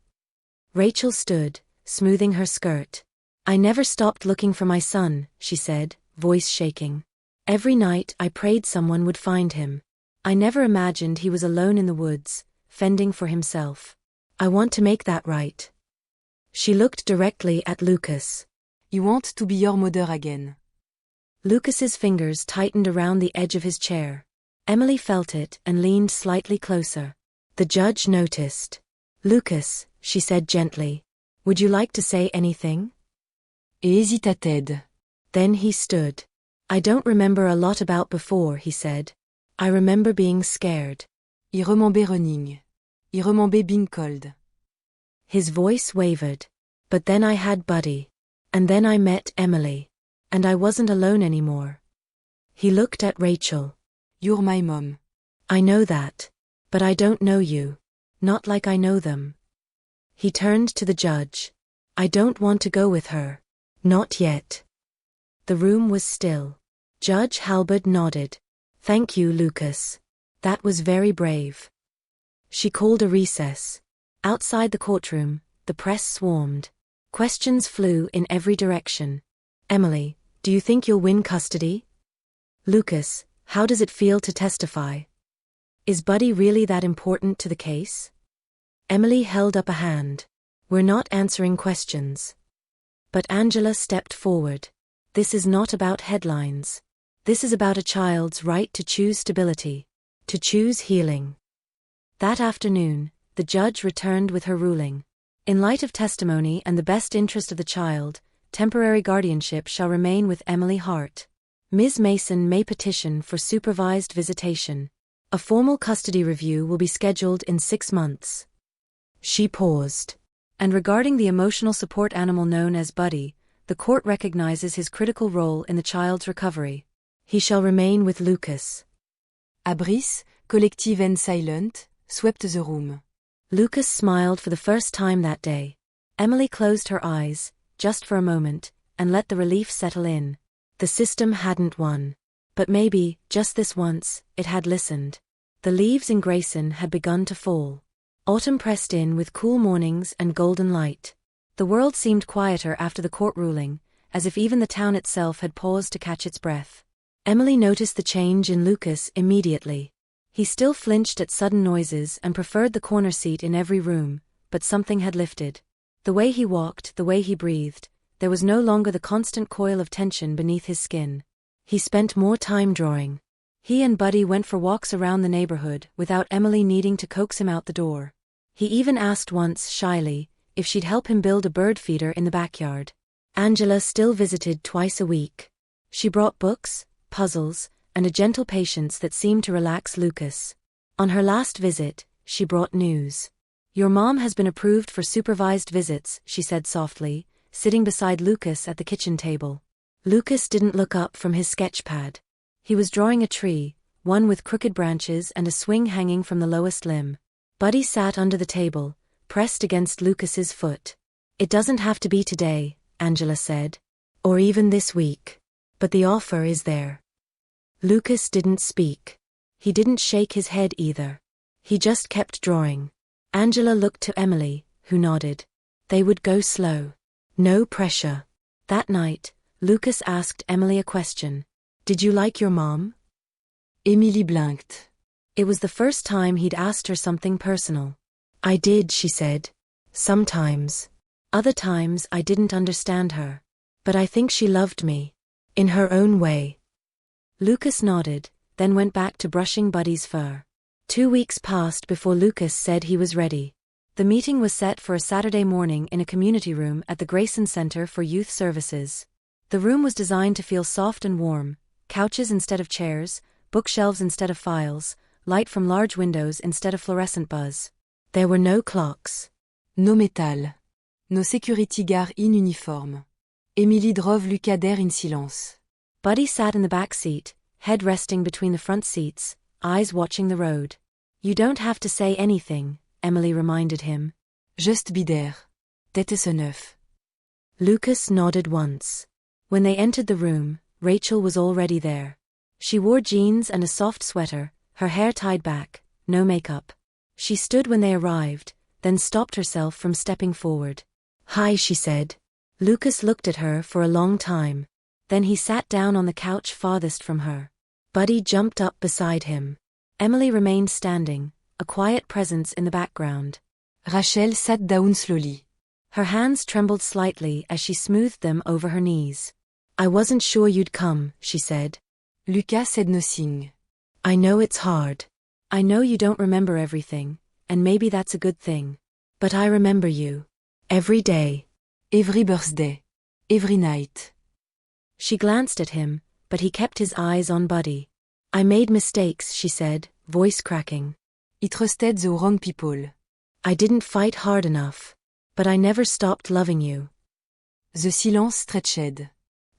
Rachel stood, smoothing her skirt. I never stopped looking for my son, she said, voice shaking. Every night I prayed someone would find him. I never imagined he was alone in the woods, fending for himself. I want to make that right. She looked directly at Lucas. You want to be your mother again. Lucas's fingers tightened around the edge of his chair. Emily felt it and leaned slightly closer. The judge noticed. Lucas, she said gently, would you like to say anything? Hésita-t-elle. Then he stood. I don't remember a lot about before, he said. I remember being scared. I remember running. I remember being cold. His voice wavered. But then I had Buddy. And then I met Emily. And I wasn't alone anymore. He looked at Rachel. You're my mom. I know that. But I don't know you. Not like I know them. He turned to the judge. I don't want to go with her. Not yet. The room was still. Judge Halberd nodded. Thank you, Lucas. That was very brave. She called a recess. Outside the courtroom, the press swarmed. Questions flew in every direction. Emily, do you think you'll win custody? Lucas, How does it feel to testify? Is Buddy really that important to the case? Emily held up a hand. We're not answering questions. But Angela stepped forward. This is not about headlines. This is about a child's right to choose stability, to choose healing. That afternoon, the judge returned with her ruling. In light of testimony and the best interest of the child, temporary guardianship shall remain with Emily Hart. Ms. Mason may petition for supervised visitation. A formal custody review will be scheduled in 6 months. She paused. And regarding the emotional support animal known as Buddy, the court recognizes his critical role in the child's recovery. He shall remain with Lucas. Abris, collective and silent, swept the room. Lucas smiled for the first time that day. Emily closed her eyes, just for a moment, and let the relief settle in. The system hadn't won. But maybe, just this once, it had listened. The leaves in Grayson had begun to fall. Autumn pressed in with cool mornings and golden light. The world seemed quieter after the court ruling, as if even the town itself had paused to catch its breath. Emily noticed the change in Lucas immediately. He still flinched at sudden noises and preferred the corner seat in every room, but something had lifted. The way he walked, the way he breathed, there was no longer the constant coil of tension beneath his skin. He spent more time drawing. He and Buddy went for walks around the neighborhood without Emily needing to coax him out the door. He even asked once, shyly, if she'd help him build a bird feeder in the backyard. Angela still visited twice a week. She brought books, puzzles, and a gentle patience that seemed to relax Lucas. On her last visit, she brought news. Your mom has been approved for supervised visits, she said softly, sitting beside Lucas at the kitchen table. Lucas didn't look up from his sketch pad. He was drawing a tree, one with crooked branches and a swing hanging from the lowest limb. Buddy sat under the table, pressed against Lucas's foot. It doesn't have to be today, Angela said. Or even this week. But the offer is there. Lucas didn't speak. He didn't shake his head either. He just kept drawing. Angela looked to Emily, who nodded. They would go slow. No pressure. That night, Lucas asked Emily a question. Did you like your mom? Emily blinked. It was the first time he'd asked her something personal. I did, she said. Sometimes. Other times I didn't understand her. But I think she loved me. In her own way. Lucas nodded, then went back to brushing Buddy's fur. 2 weeks passed before Lucas said he was ready. The meeting was set for a Saturday morning in a community room at the Grayson Center for Youth Services. The room was designed to feel soft and warm, couches instead of chairs, bookshelves instead of files, light from large windows instead of fluorescent buzz. There were no clocks. No métal. No security guard in uniforme. Emily drove Lucas there in silence. Buddy sat in the back seat, head resting between the front seats, eyes watching the road. You don't have to say anything, Emily reminded him. Just be there. Tête ce neuf. Lucas nodded once. When they entered the room, Rachel was already there. She wore jeans and a soft sweater, her hair tied back, no makeup. She stood when they arrived, then stopped herself from stepping forward. Hi, she said. Lucas looked at her for a long time. Then he sat down on the couch farthest from her. Buddy jumped up beside him. Emily remained standing, a quiet presence in the background. Rachel sat down slowly. Her hands trembled slightly as she smoothed them over her knees. I wasn't sure you'd come, she said. Lucas said nothing. I know it's hard. I know you don't remember everything, and maybe that's a good thing. But I remember you. Every day. Every birthday. Every night. She glanced at him, but he kept his eyes on Buddy. I made mistakes, she said, voice cracking. He trusted the wrong people. I didn't fight hard enough. But I never stopped loving you. The silence stretched.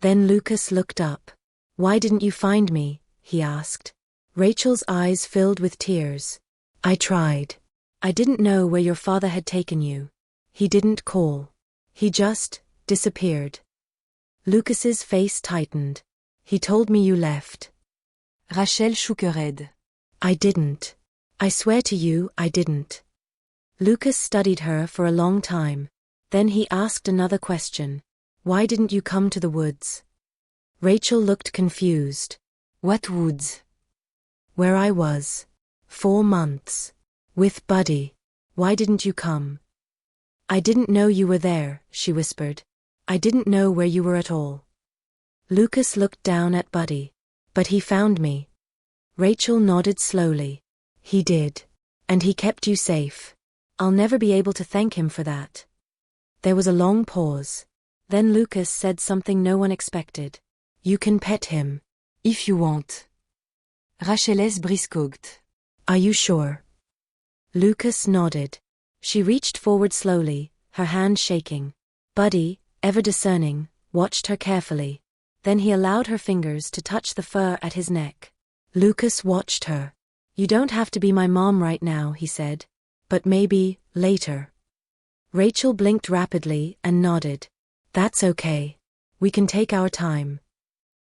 Then Lucas looked up. Why didn't you find me? He asked. Rachel's eyes filled with tears. I tried. I didn't know where your father had taken you. He didn't call. He just disappeared. Lucas's face tightened. He told me you left. Rachel shook her head. I didn't. I swear to you, I didn't. Lucas studied her for a long time. Then he asked another question. Why didn't you come to the woods? Rachel looked confused. What woods? Where I was. 4 months. With Buddy. Why didn't you come? I didn't know you were there, she whispered. I didn't know where you were at all. Lucas looked down at Buddy. But he found me. Rachel nodded slowly. He did. And he kept you safe. I'll never be able to thank him for that. There was a long pause. Then Lucas said something no one expected. You can pet him. If you want. Rachel's briscogt. Are you sure? Lucas nodded. She reached forward slowly, her hand shaking. Buddy, ever discerning, watched her carefully. Then he allowed her fingers to touch the fur at his neck. Lucas watched her. You don't have to be my mom right now, he said. But maybe, later. Rachel blinked rapidly and nodded. That's okay. We can take our time.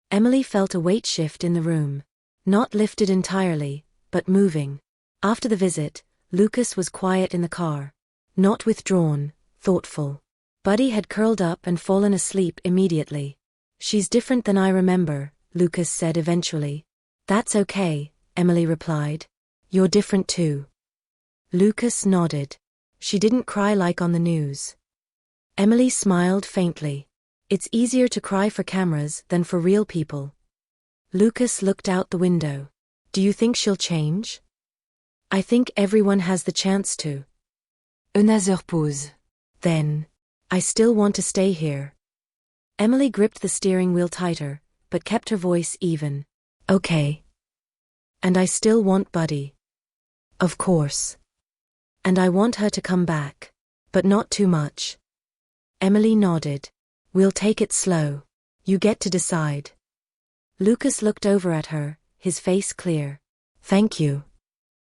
Emily felt a weight shift in the room. Not lifted entirely, but moving. After the visit, Lucas was quiet in the car. Not withdrawn, thoughtful. Buddy had curled up and fallen asleep immediately. She's different than I remember, Lucas said eventually. That's okay, Emily replied. You're different too. Lucas nodded. She didn't cry like on the news. Emily smiled faintly. It's easier to cry for cameras than for real people. Lucas looked out the window. Do you think she'll change? I think everyone has the chance to. Another pause. Then. I still want to stay here. Emily gripped the steering wheel tighter, but kept her voice even. Okay. And I still want Buddy. Of course. And I want her to come back. But not too much. Emily nodded. We'll take it slow. You get to decide. Lucas looked over at her, his face clear. Thank you.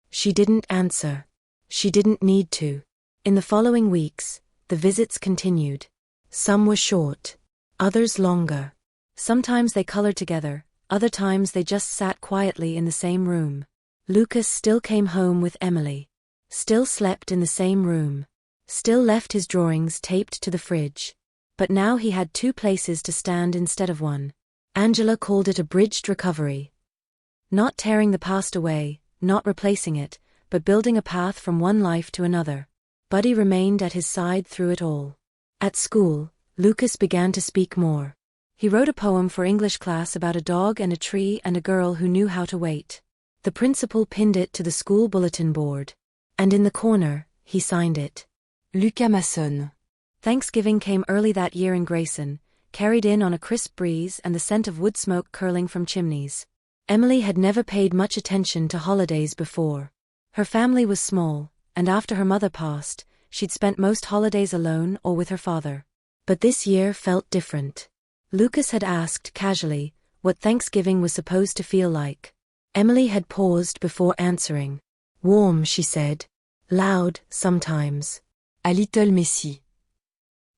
She didn't answer. She didn't need to. In the following weeks, the visits continued. Some were short. Others longer. Sometimes they colored together, other times they just sat quietly in the same room. Lucas still came home with Emily. Still slept in the same room. Still left his drawings taped to the fridge. But now he had 2 places to stand instead of one. Angela called it a bridged recovery. Not tearing the past away, not replacing it, but building a path from one life to another. Buddy remained at his side through it all. At school, Lucas began to speak more. He wrote a poem for English class about a dog and a tree and a girl who knew how to wait. The principal pinned it to the school bulletin board. And in the corner, he signed it. Lucas Masson. Thanksgiving came early that year in Grayson, carried in on a crisp breeze and the scent of wood smoke curling from chimneys. Emily had never paid much attention to holidays before. Her family was small, and after her mother passed, she'd spent most holidays alone or with her father. But this year felt different. Lucas had asked casually what Thanksgiving was supposed to feel like. Emily had paused before answering. Warm, she said. Loud, sometimes. A little messy.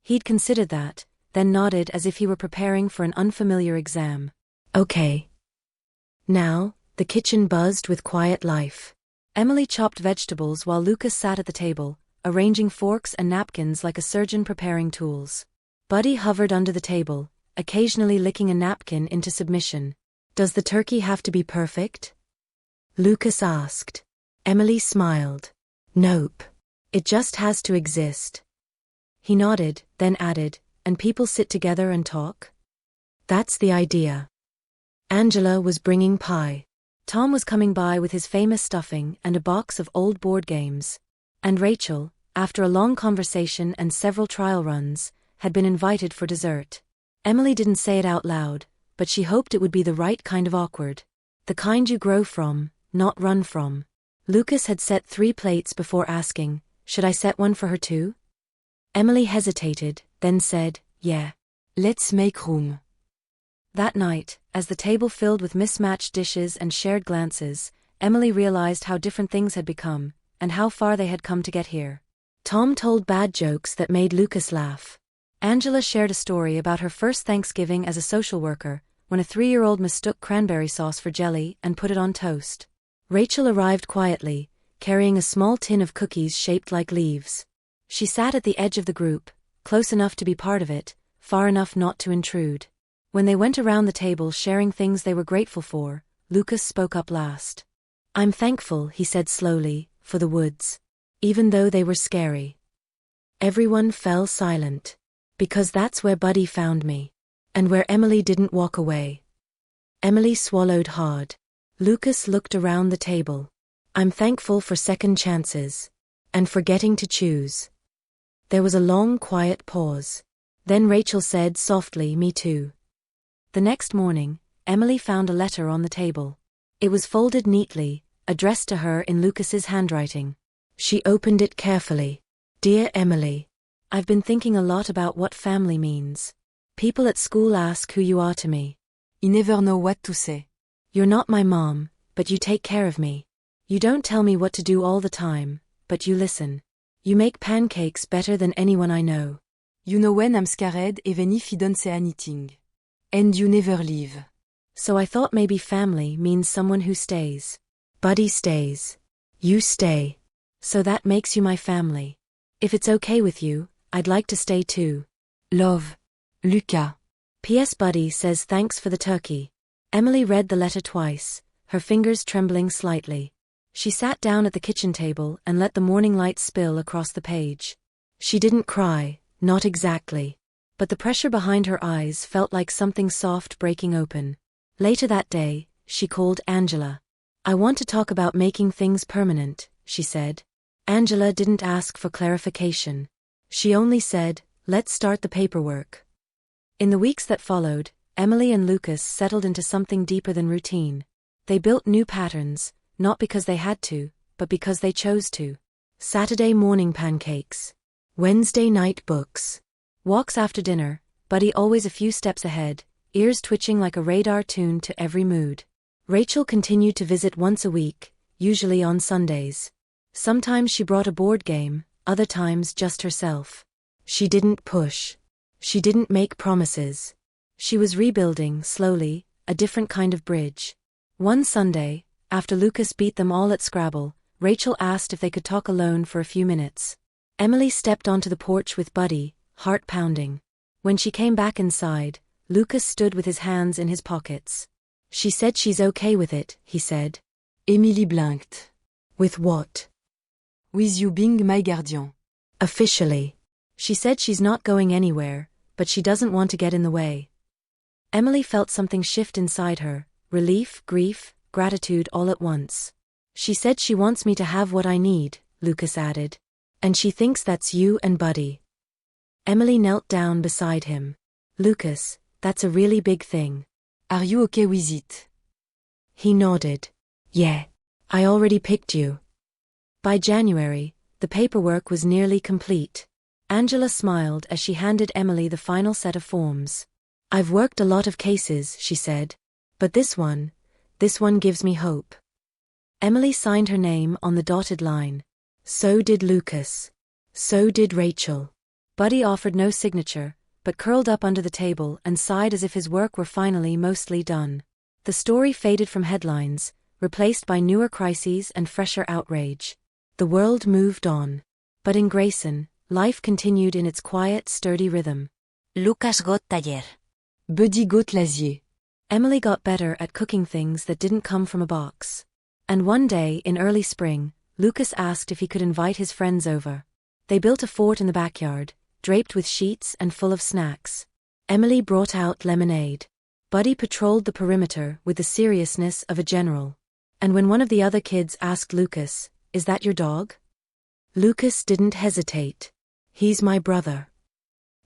He'd considered that, then nodded as if he were preparing for an unfamiliar exam. Okay. Now, the kitchen buzzed with quiet life. Emily chopped vegetables while Lucas sat at the table, arranging forks and napkins like a surgeon preparing tools. Buddy hovered under the table, occasionally licking a napkin into submission. Does the turkey have to be perfect? Lucas asked. Emily smiled. Nope. It just has to exist. He nodded, then added, and people sit together and talk? That's the idea. Angela was bringing pie. Tom was coming by with his famous stuffing and a box of old board games. And Rachel, after a long conversation and several trial runs, had been invited for dessert. Emily didn't say it out loud, but she hoped it would be the right kind of awkward. The kind you grow from, not run from. Lucas had set 3 plates before asking, should I set one for her too? Emily hesitated, then said, yeah. Let's make room. That night, as the table filled with mismatched dishes and shared glances, Emily realized how different things had become, and how far they had come to get here. Tom told bad jokes that made Lucas laugh. Angela shared a story about her first Thanksgiving as a social worker, when a 3-year-old mistook cranberry sauce for jelly and put it on toast. Rachel arrived quietly, carrying a small tin of cookies shaped like leaves. She sat at the edge of the group, close enough to be part of it, far enough not to intrude. When they went around the table sharing things they were grateful for, Lucas spoke up last. I'm thankful, he said slowly, for the woods. Even though they were scary. Everyone fell silent. Because that's where Buddy found me. And where Emily didn't walk away. Emily swallowed hard. Lucas looked around the table. I'm thankful for second chances. And for getting to choose. There was a long, quiet pause. Then Rachel said softly, me too. The next morning, Emily found a letter on the table. It was folded neatly, addressed to her in Lucas's handwriting. She opened it carefully. Dear Emily, I've been thinking a lot about what family means. People at school ask who you are to me. I never know what to say. You're not my mom, but you take care of me. You don't tell me what to do all the time, but you listen. You make pancakes better than anyone I know. You know when I'm scared even if I don't say anything. And you never leave. So I thought maybe family means someone who stays. Buddy stays. You stay. So that makes you my family. If it's okay with you, I'd like to stay too. Love. Lucas. P.S. Buddy says thanks for the turkey. Emily read the letter twice, her fingers trembling slightly. She sat down at the kitchen table and let the morning light spill across the page. She didn't cry, not exactly. But the pressure behind her eyes felt like something soft breaking open. Later that day, she called Angela. I want to talk about making things permanent, she said. Angela didn't ask for clarification. She only said, let's start the paperwork. In the weeks that followed, Emily and Lucas settled into something deeper than routine. They built new patterns, not because they had to, but because they chose to. Saturday morning pancakes. Wednesday night books. Walks after dinner, Buddy always a few steps ahead, ears twitching like a radar tuned to every mood. Rachel continued to visit once a week, usually on Sundays. Sometimes she brought a board game, other times just herself. She didn't push. She didn't make promises. She was rebuilding, slowly, a different kind of bridge. One Sunday, after Lucas beat them all at Scrabble, Rachel asked if they could talk alone for a few minutes. Emily stepped onto the porch with Buddy, heart pounding. When she came back inside, Lucas stood with his hands in his pockets. She said she's okay with it, he said. Emily blinked. With what? With you being my guardian. Officially. She said she's not going anywhere, but she doesn't want to get in the way. Emily felt something shift inside her, relief, grief, gratitude all at once. She said she wants me to have what I need, Lucas added. And she thinks that's you and Buddy. Emily knelt down beside him. Lucas, that's a really big thing. Are you okay with it? He nodded. Yeah. I already picked you. By January, the paperwork was nearly complete. Angela smiled as she handed Emily the final set of forms. I've worked a lot of cases, she said. But this one gives me hope. Emily signed her name on the dotted line. So did Lucas. So did Rachel. Buddy offered no signature, but curled up under the table and sighed as if his work were finally mostly done. The story faded from headlines, replaced by newer crises and fresher outrage. The world moved on. But in Grayson, life continued in its quiet, sturdy rhythm. Lucas got taller. Buddy got lazier. Emily got better at cooking things that didn't come from a box. And one day, in early spring, Lucas asked if he could invite his friends over. They built a fort in the backyard, draped with sheets and full of snacks. Emily brought out lemonade. Buddy patrolled the perimeter with the seriousness of a general. And when one of the other kids asked Lucas, "Is that your dog?" Lucas didn't hesitate. "He's my brother."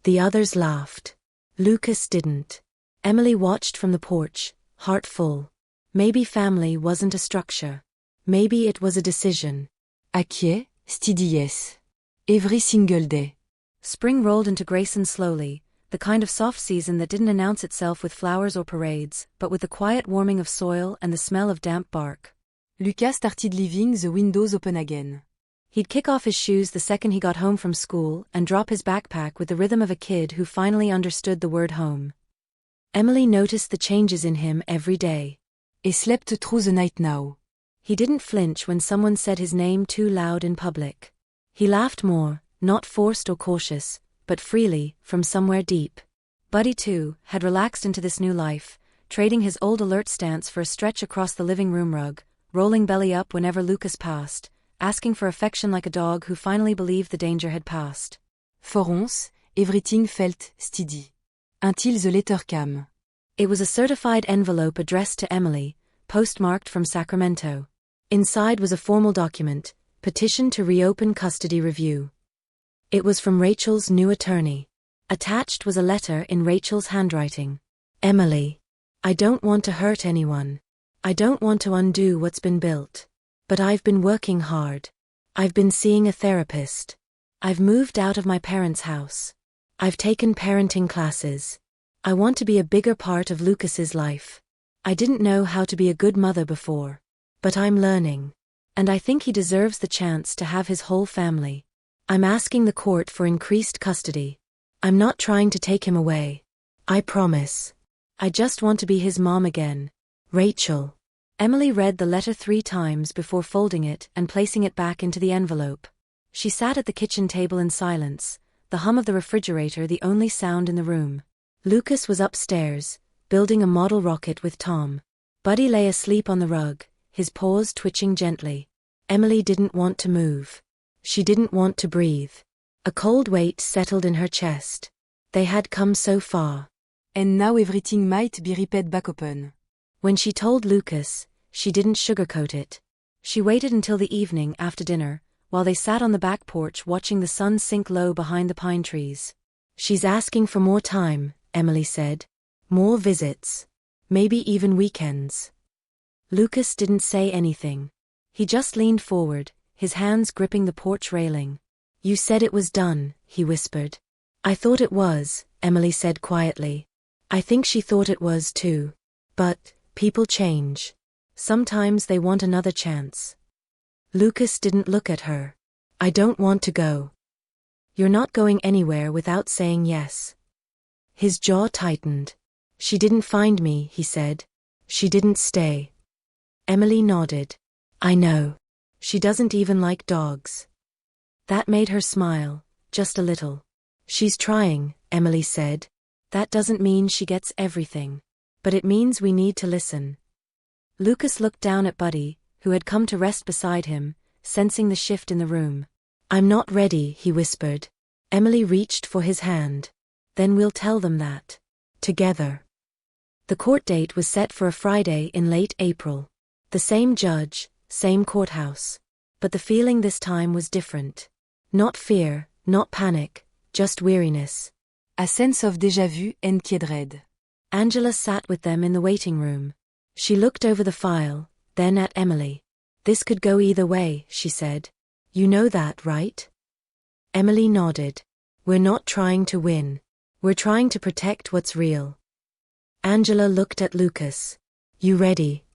The others laughed. Lucas didn't. Emily watched from the porch, heart full. Maybe family wasn't a structure. Maybe it was a decision. Acquiet, steady yes. Every single day. Spring rolled into Grayson slowly, the kind of soft season that didn't announce itself with flowers or parades, but with the quiet warming of soil and the smell of damp bark. Lucas started leaving the windows open again. He'd kick off his shoes the second he got home from school and drop his backpack with the rhythm of a kid who finally understood the word home. Emily noticed the changes in him every day. He slept through the night now. He didn't flinch when someone said his name too loud in public. He laughed more, not forced or cautious, but freely, from somewhere deep. Buddy, too, had relaxed into this new life, trading his old alert stance for a stretch across the living room rug, rolling belly up whenever Lucas passed, asking for affection like a dog who finally believed the danger had passed. For ons, everything felt steady. Until the letter came. It was a certified envelope addressed to Emily, postmarked from Sacramento. Inside was a formal document, petition to reopen custody review. It was from Rachel's new attorney. Attached was a letter in Rachel's handwriting. Emily, I don't want to hurt anyone. I don't want to undo what's been built. But I've been working hard. I've been seeing a therapist. I've moved out of my parents' house. I've taken parenting classes. I want to be a bigger part of Lucas's life. I didn't know how to be a good mother before. But I'm learning. And I think he deserves the chance to have his whole family. I'm asking the court for increased custody. I'm not trying to take him away. I promise. I just want to be his mom again. Rachel. Emily read the letter 3 times before folding it and placing it back into the envelope. She sat at the kitchen table in silence, the hum of the refrigerator the only sound in the room. Lucas was upstairs, building a model rocket with Tom. Buddy lay asleep on the rug, his paws twitching gently. Emily didn't want to move. She didn't want to breathe. A cold weight settled in her chest. They had come so far. And now everything might be ripped back open. When she told Lucas, she didn't sugarcoat it. She waited until the evening after dinner, while they sat on the back porch watching the sun sink low behind the pine trees. She's asking for more time, Emily said. More visits. Maybe even weekends. Lucas didn't say anything. He just leaned forward, his hands gripping the porch railing. You said it was done, he whispered. I thought it was, Emily said quietly. I think she thought it was too. But people change. Sometimes they want another chance. Lucas didn't look at her. I don't want to go. You're not going anywhere without saying yes. His jaw tightened. She didn't find me, he said. She didn't stay. Emily nodded. I know. She doesn't even like dogs. That made her smile, just a little. She's trying, Emily said. That doesn't mean she gets everything. But it means we need to listen. Lucas looked down at Buddy, who had come to rest beside him, sensing the shift in the room. I'm not ready, he whispered. Emily reached for his hand. Then we'll tell them that. Together. The court date was set for a Friday in late April. The same judge, same courthouse. But the feeling this time was different. Not fear, not panic, just weariness. A sense of déjà vu and dread. Angela sat with them in the waiting room. She looked over the file, then at Emily. This could go either way, she said. You know that, right? Emily nodded. We're not trying to win. We're trying to protect what's real. Angela looked at Lucas. You ready?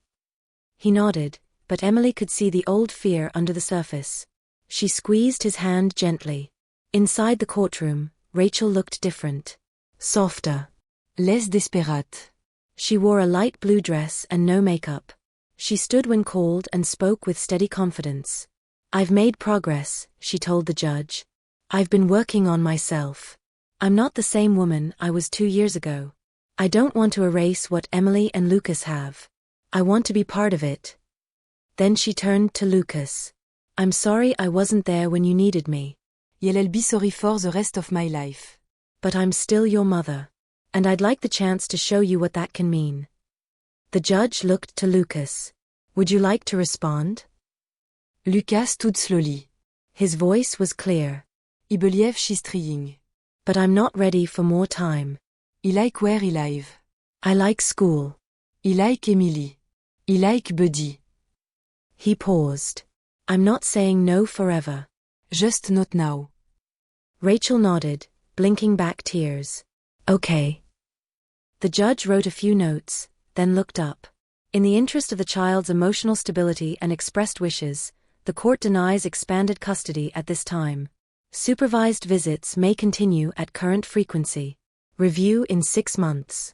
He nodded, but Emily could see the old fear under the surface. She squeezed his hand gently. Inside the courtroom, Rachel looked different. Softer. Less desperate. She wore a light blue dress and no makeup. She stood when called and spoke with steady confidence. I've made progress, she told the judge. I've been working on myself. I'm not the same woman I was 2 years ago. I don't want to erase what Emily and Lucas have. I want to be part of it. Then she turned to Lucas. I'm sorry I wasn't there when you needed me. I'll be sorry for the rest of my life. But I'm still your mother. And I'd like the chance to show you what that can mean. The judge looked to Lucas. Would you like to respond? Lucas stood slowly. His voice was clear. I believe she's trying. But I'm not ready for more time. I like where I live. I like school. I like Emily. I like Buddy. He paused. I'm not saying no forever. Just not now. Rachel nodded, blinking back tears. Okay. The judge wrote a few notes, then looked up. In the interest of the child's emotional stability and expressed wishes, the court denies expanded custody at this time. Supervised visits may continue at current frequency. Review in 6 months.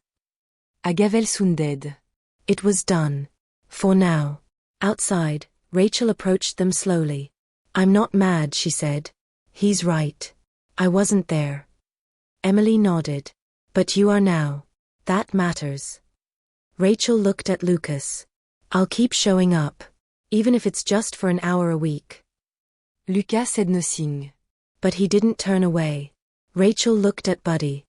A gavel sounded. It was done. For now. Outside, Rachel approached them slowly. I'm not mad, she said. He's right. I wasn't there. Emily nodded. But you are now. That matters. Rachel looked at Lucas. I'll keep showing up. Even if it's just for an hour a week. Lucas said nothing. But he didn't turn away. Rachel looked at Buddy.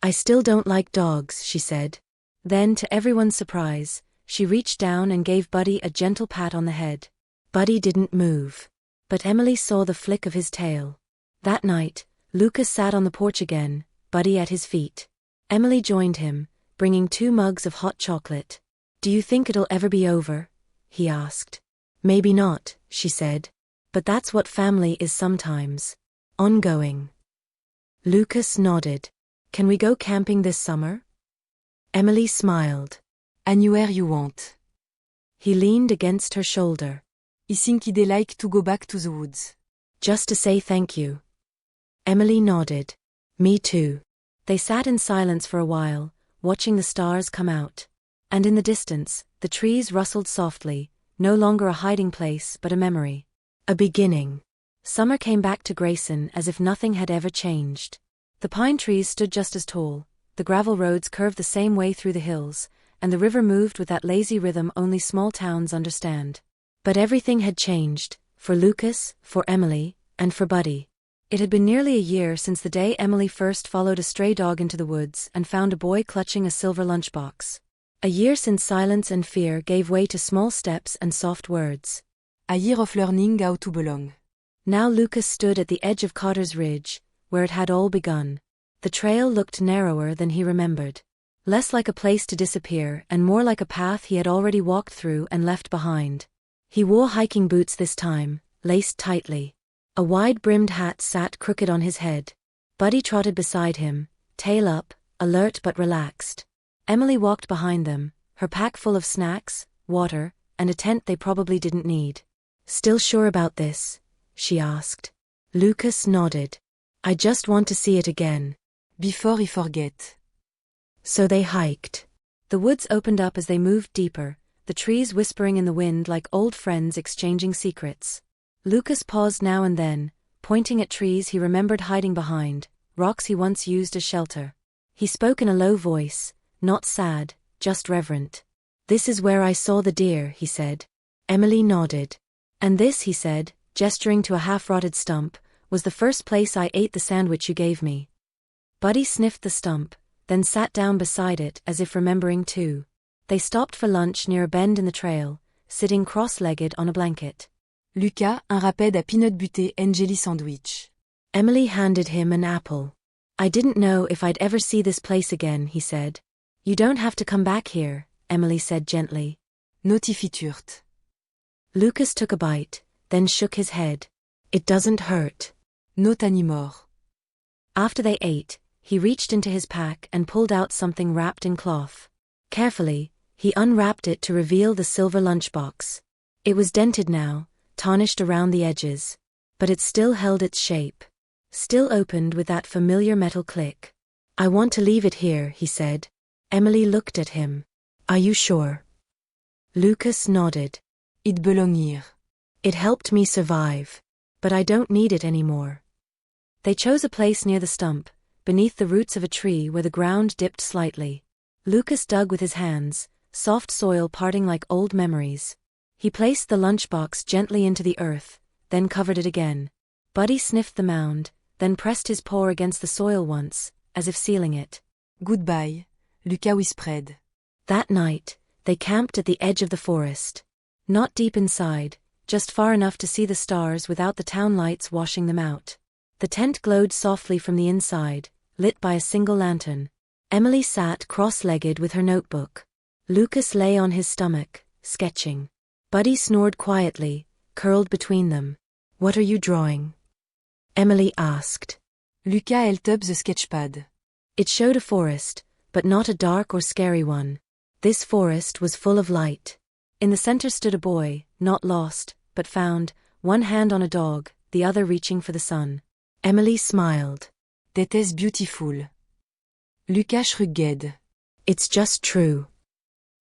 I still don't like dogs, she said. Then, to everyone's surprise, she reached down and gave Buddy a gentle pat on the head. Buddy didn't move. But Emily saw the flick of his tail. That night, Lucas sat on the porch again, Buddy at his feet. Emily joined him, bringing 2 mugs of hot chocolate. Do you think it'll ever be over? He asked. Maybe not, she said. But that's what family is sometimes. Ongoing. Lucas nodded. Can we go camping this summer? Emily smiled. Anywhere you want. He leaned against her shoulder. I think I'd like to go back to the woods. Just to say thank you. Emily nodded. Me too. They sat in silence for a while, watching the stars come out. And in the distance, the trees rustled softly, no longer a hiding place but a memory. A beginning. Summer came back to Grayson as if nothing had ever changed. The pine trees stood just as tall, the gravel roads curved the same way through the hills, and the river moved with that lazy rhythm only small towns understand. But everything had changed, for Lucas, for Emily, and for Buddy. It had been nearly a year since the day Emily first followed a stray dog into the woods and found a boy clutching a silver lunchbox. A year since silence and fear gave way to small steps and soft words. A year of learning how to belong. Now Lucas stood at the edge of Cotter's Ridge, where it had all begun. The trail looked narrower than he remembered. Less like a place to disappear and more like a path he had already walked through and left behind. He wore hiking boots this time, laced tightly. A wide-brimmed hat sat crooked on his head. Buddy trotted beside him, tail up, alert but relaxed. Emily walked behind them, her pack full of snacks, water, and a tent they probably didn't need. Still sure about this? She asked. Lucas nodded. I just want to see it again. Before I forget. So they hiked. The woods opened up as they moved deeper, the trees whispering in the wind like old friends exchanging secrets. Lucas paused now and then, pointing at trees he remembered hiding behind, rocks he once used as shelter. He spoke in a low voice, not sad, just reverent. This is where I saw the deer, he said. Emily nodded. And this, he said, gesturing to a half-rotted stump, was the first place I ate the sandwich you gave me. Buddy sniffed the stump, then sat down beside it as if remembering too. They stopped for lunch near a bend in the trail, sitting cross-legged on a blanket. Lucas, un rapide à peanut butter and jelly sandwich. Emily handed him an apple. I didn't know if I'd ever see this place again, he said. You don't have to come back here, Emily said gently. Notifiturte. Lucas took a bite, then shook his head. It doesn't hurt. Not anymore. After they ate, he reached into his pack and pulled out something wrapped in cloth. Carefully, he unwrapped it to reveal the silver lunchbox. It was dented now, tarnished around the edges. But it still held its shape. Still opened with that familiar metal click. I want to leave it here, he said. Emily looked at him. Are you sure? Lucas nodded. It belongs here. It helped me survive. But I don't need it anymore. They chose a place near the stump, beneath the roots of a tree where the ground dipped slightly. Lucas dug with his hands, soft soil parting like old memories. He placed the lunchbox gently into the earth, then covered it again. Buddy sniffed the mound, then pressed his paw against the soil once, as if sealing it. Goodbye, Lucas whispered. That night, they camped at the edge of the forest. Not deep inside, just far enough to see the stars without the town lights washing them out. The tent glowed softly from the inside, lit by a single lantern. Emily sat cross-legged with her notebook. Lucas lay on his stomach, sketching. Buddy snored quietly, curled between them. What are you drawing? Emily asked. Lucas held up the sketchpad. It showed a forest, but not a dark or scary one. This forest was full of light. In the center stood a boy, not lost, but found, one hand on a dog, the other reaching for the sun. Emily smiled. That is beautiful. Lucas shrugged. It's just true.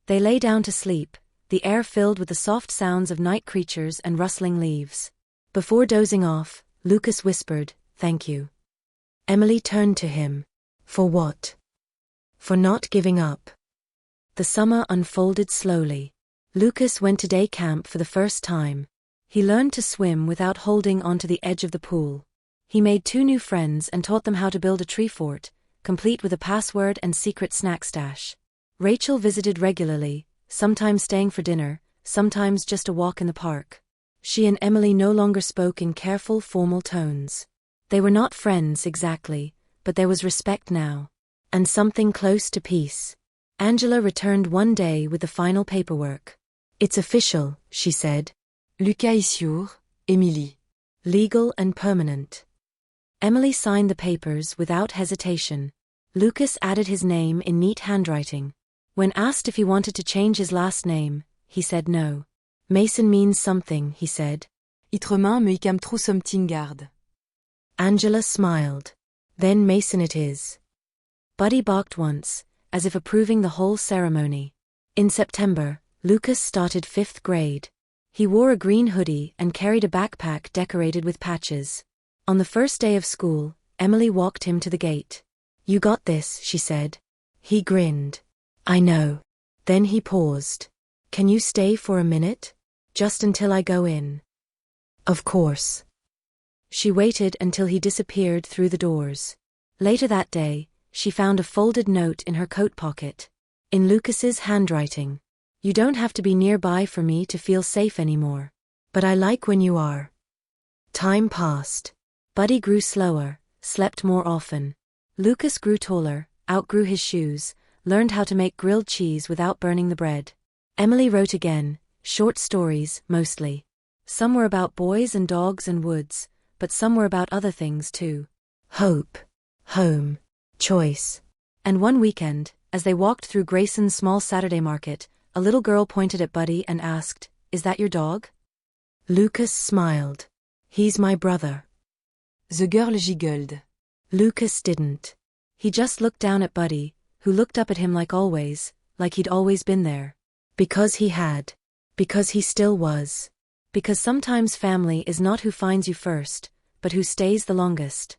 They lay down to sleep, the air filled with the soft sounds of night creatures and rustling leaves. Before dozing off, Lucas whispered, "Thank you." Emily turned to him. For what? For not giving up. The summer unfolded slowly. Lucas went to day camp for the first time. He learned to swim without holding onto the edge of the pool. He made 2 new friends and taught them how to build a tree fort, complete with a password and secret snack stash. Rachel visited regularly, sometimes staying for dinner, sometimes just a walk in the park. She and Emily no longer spoke in careful, formal tones. They were not friends exactly, but there was respect now. And something close to peace. Angela returned one day with the final paperwork. "It's official," she said. Lucas est sûr, Émilie. "Legal and permanent." Emily signed the papers without hesitation. Lucas added his name in neat handwriting. When asked if he wanted to change his last name, he said no. "Mason means something," he said. Itre main me icam trop something garde. Angela smiled. "Then Mason it is." Buddy barked once, as if approving the whole ceremony. In September, Lucas started 5th grade. He wore a green hoodie and carried a backpack decorated with patches. On the first day of school, Emily walked him to the gate. "You got this," she said. He grinned. "I know." Then he paused. "Can you stay for a minute? Just until I go in?" "Of course." She waited until he disappeared through the doors. Later that day, she found a folded note in her coat pocket. In Lucas's handwriting. "You don't have to be nearby for me to feel safe anymore. But I like when you are." Time passed. Buddy grew slower, slept more often. Lucas grew taller, outgrew his shoes, learned how to make grilled cheese without burning the bread. Emily wrote again, short stories, mostly. Some were about boys and dogs and woods, but some were about other things too. Hope, home, choice. And one weekend, as they walked through Grayson's small Saturday market, a little girl pointed at Buddy and asked, "Is that your dog?" Lucas smiled. "He's my brother." The girl giggled. Lucas didn't. He just looked down at Buddy, who looked up at him like always, like he'd always been there. Because he had. Because he still was. Because sometimes family is not who finds you first, but who stays the longest.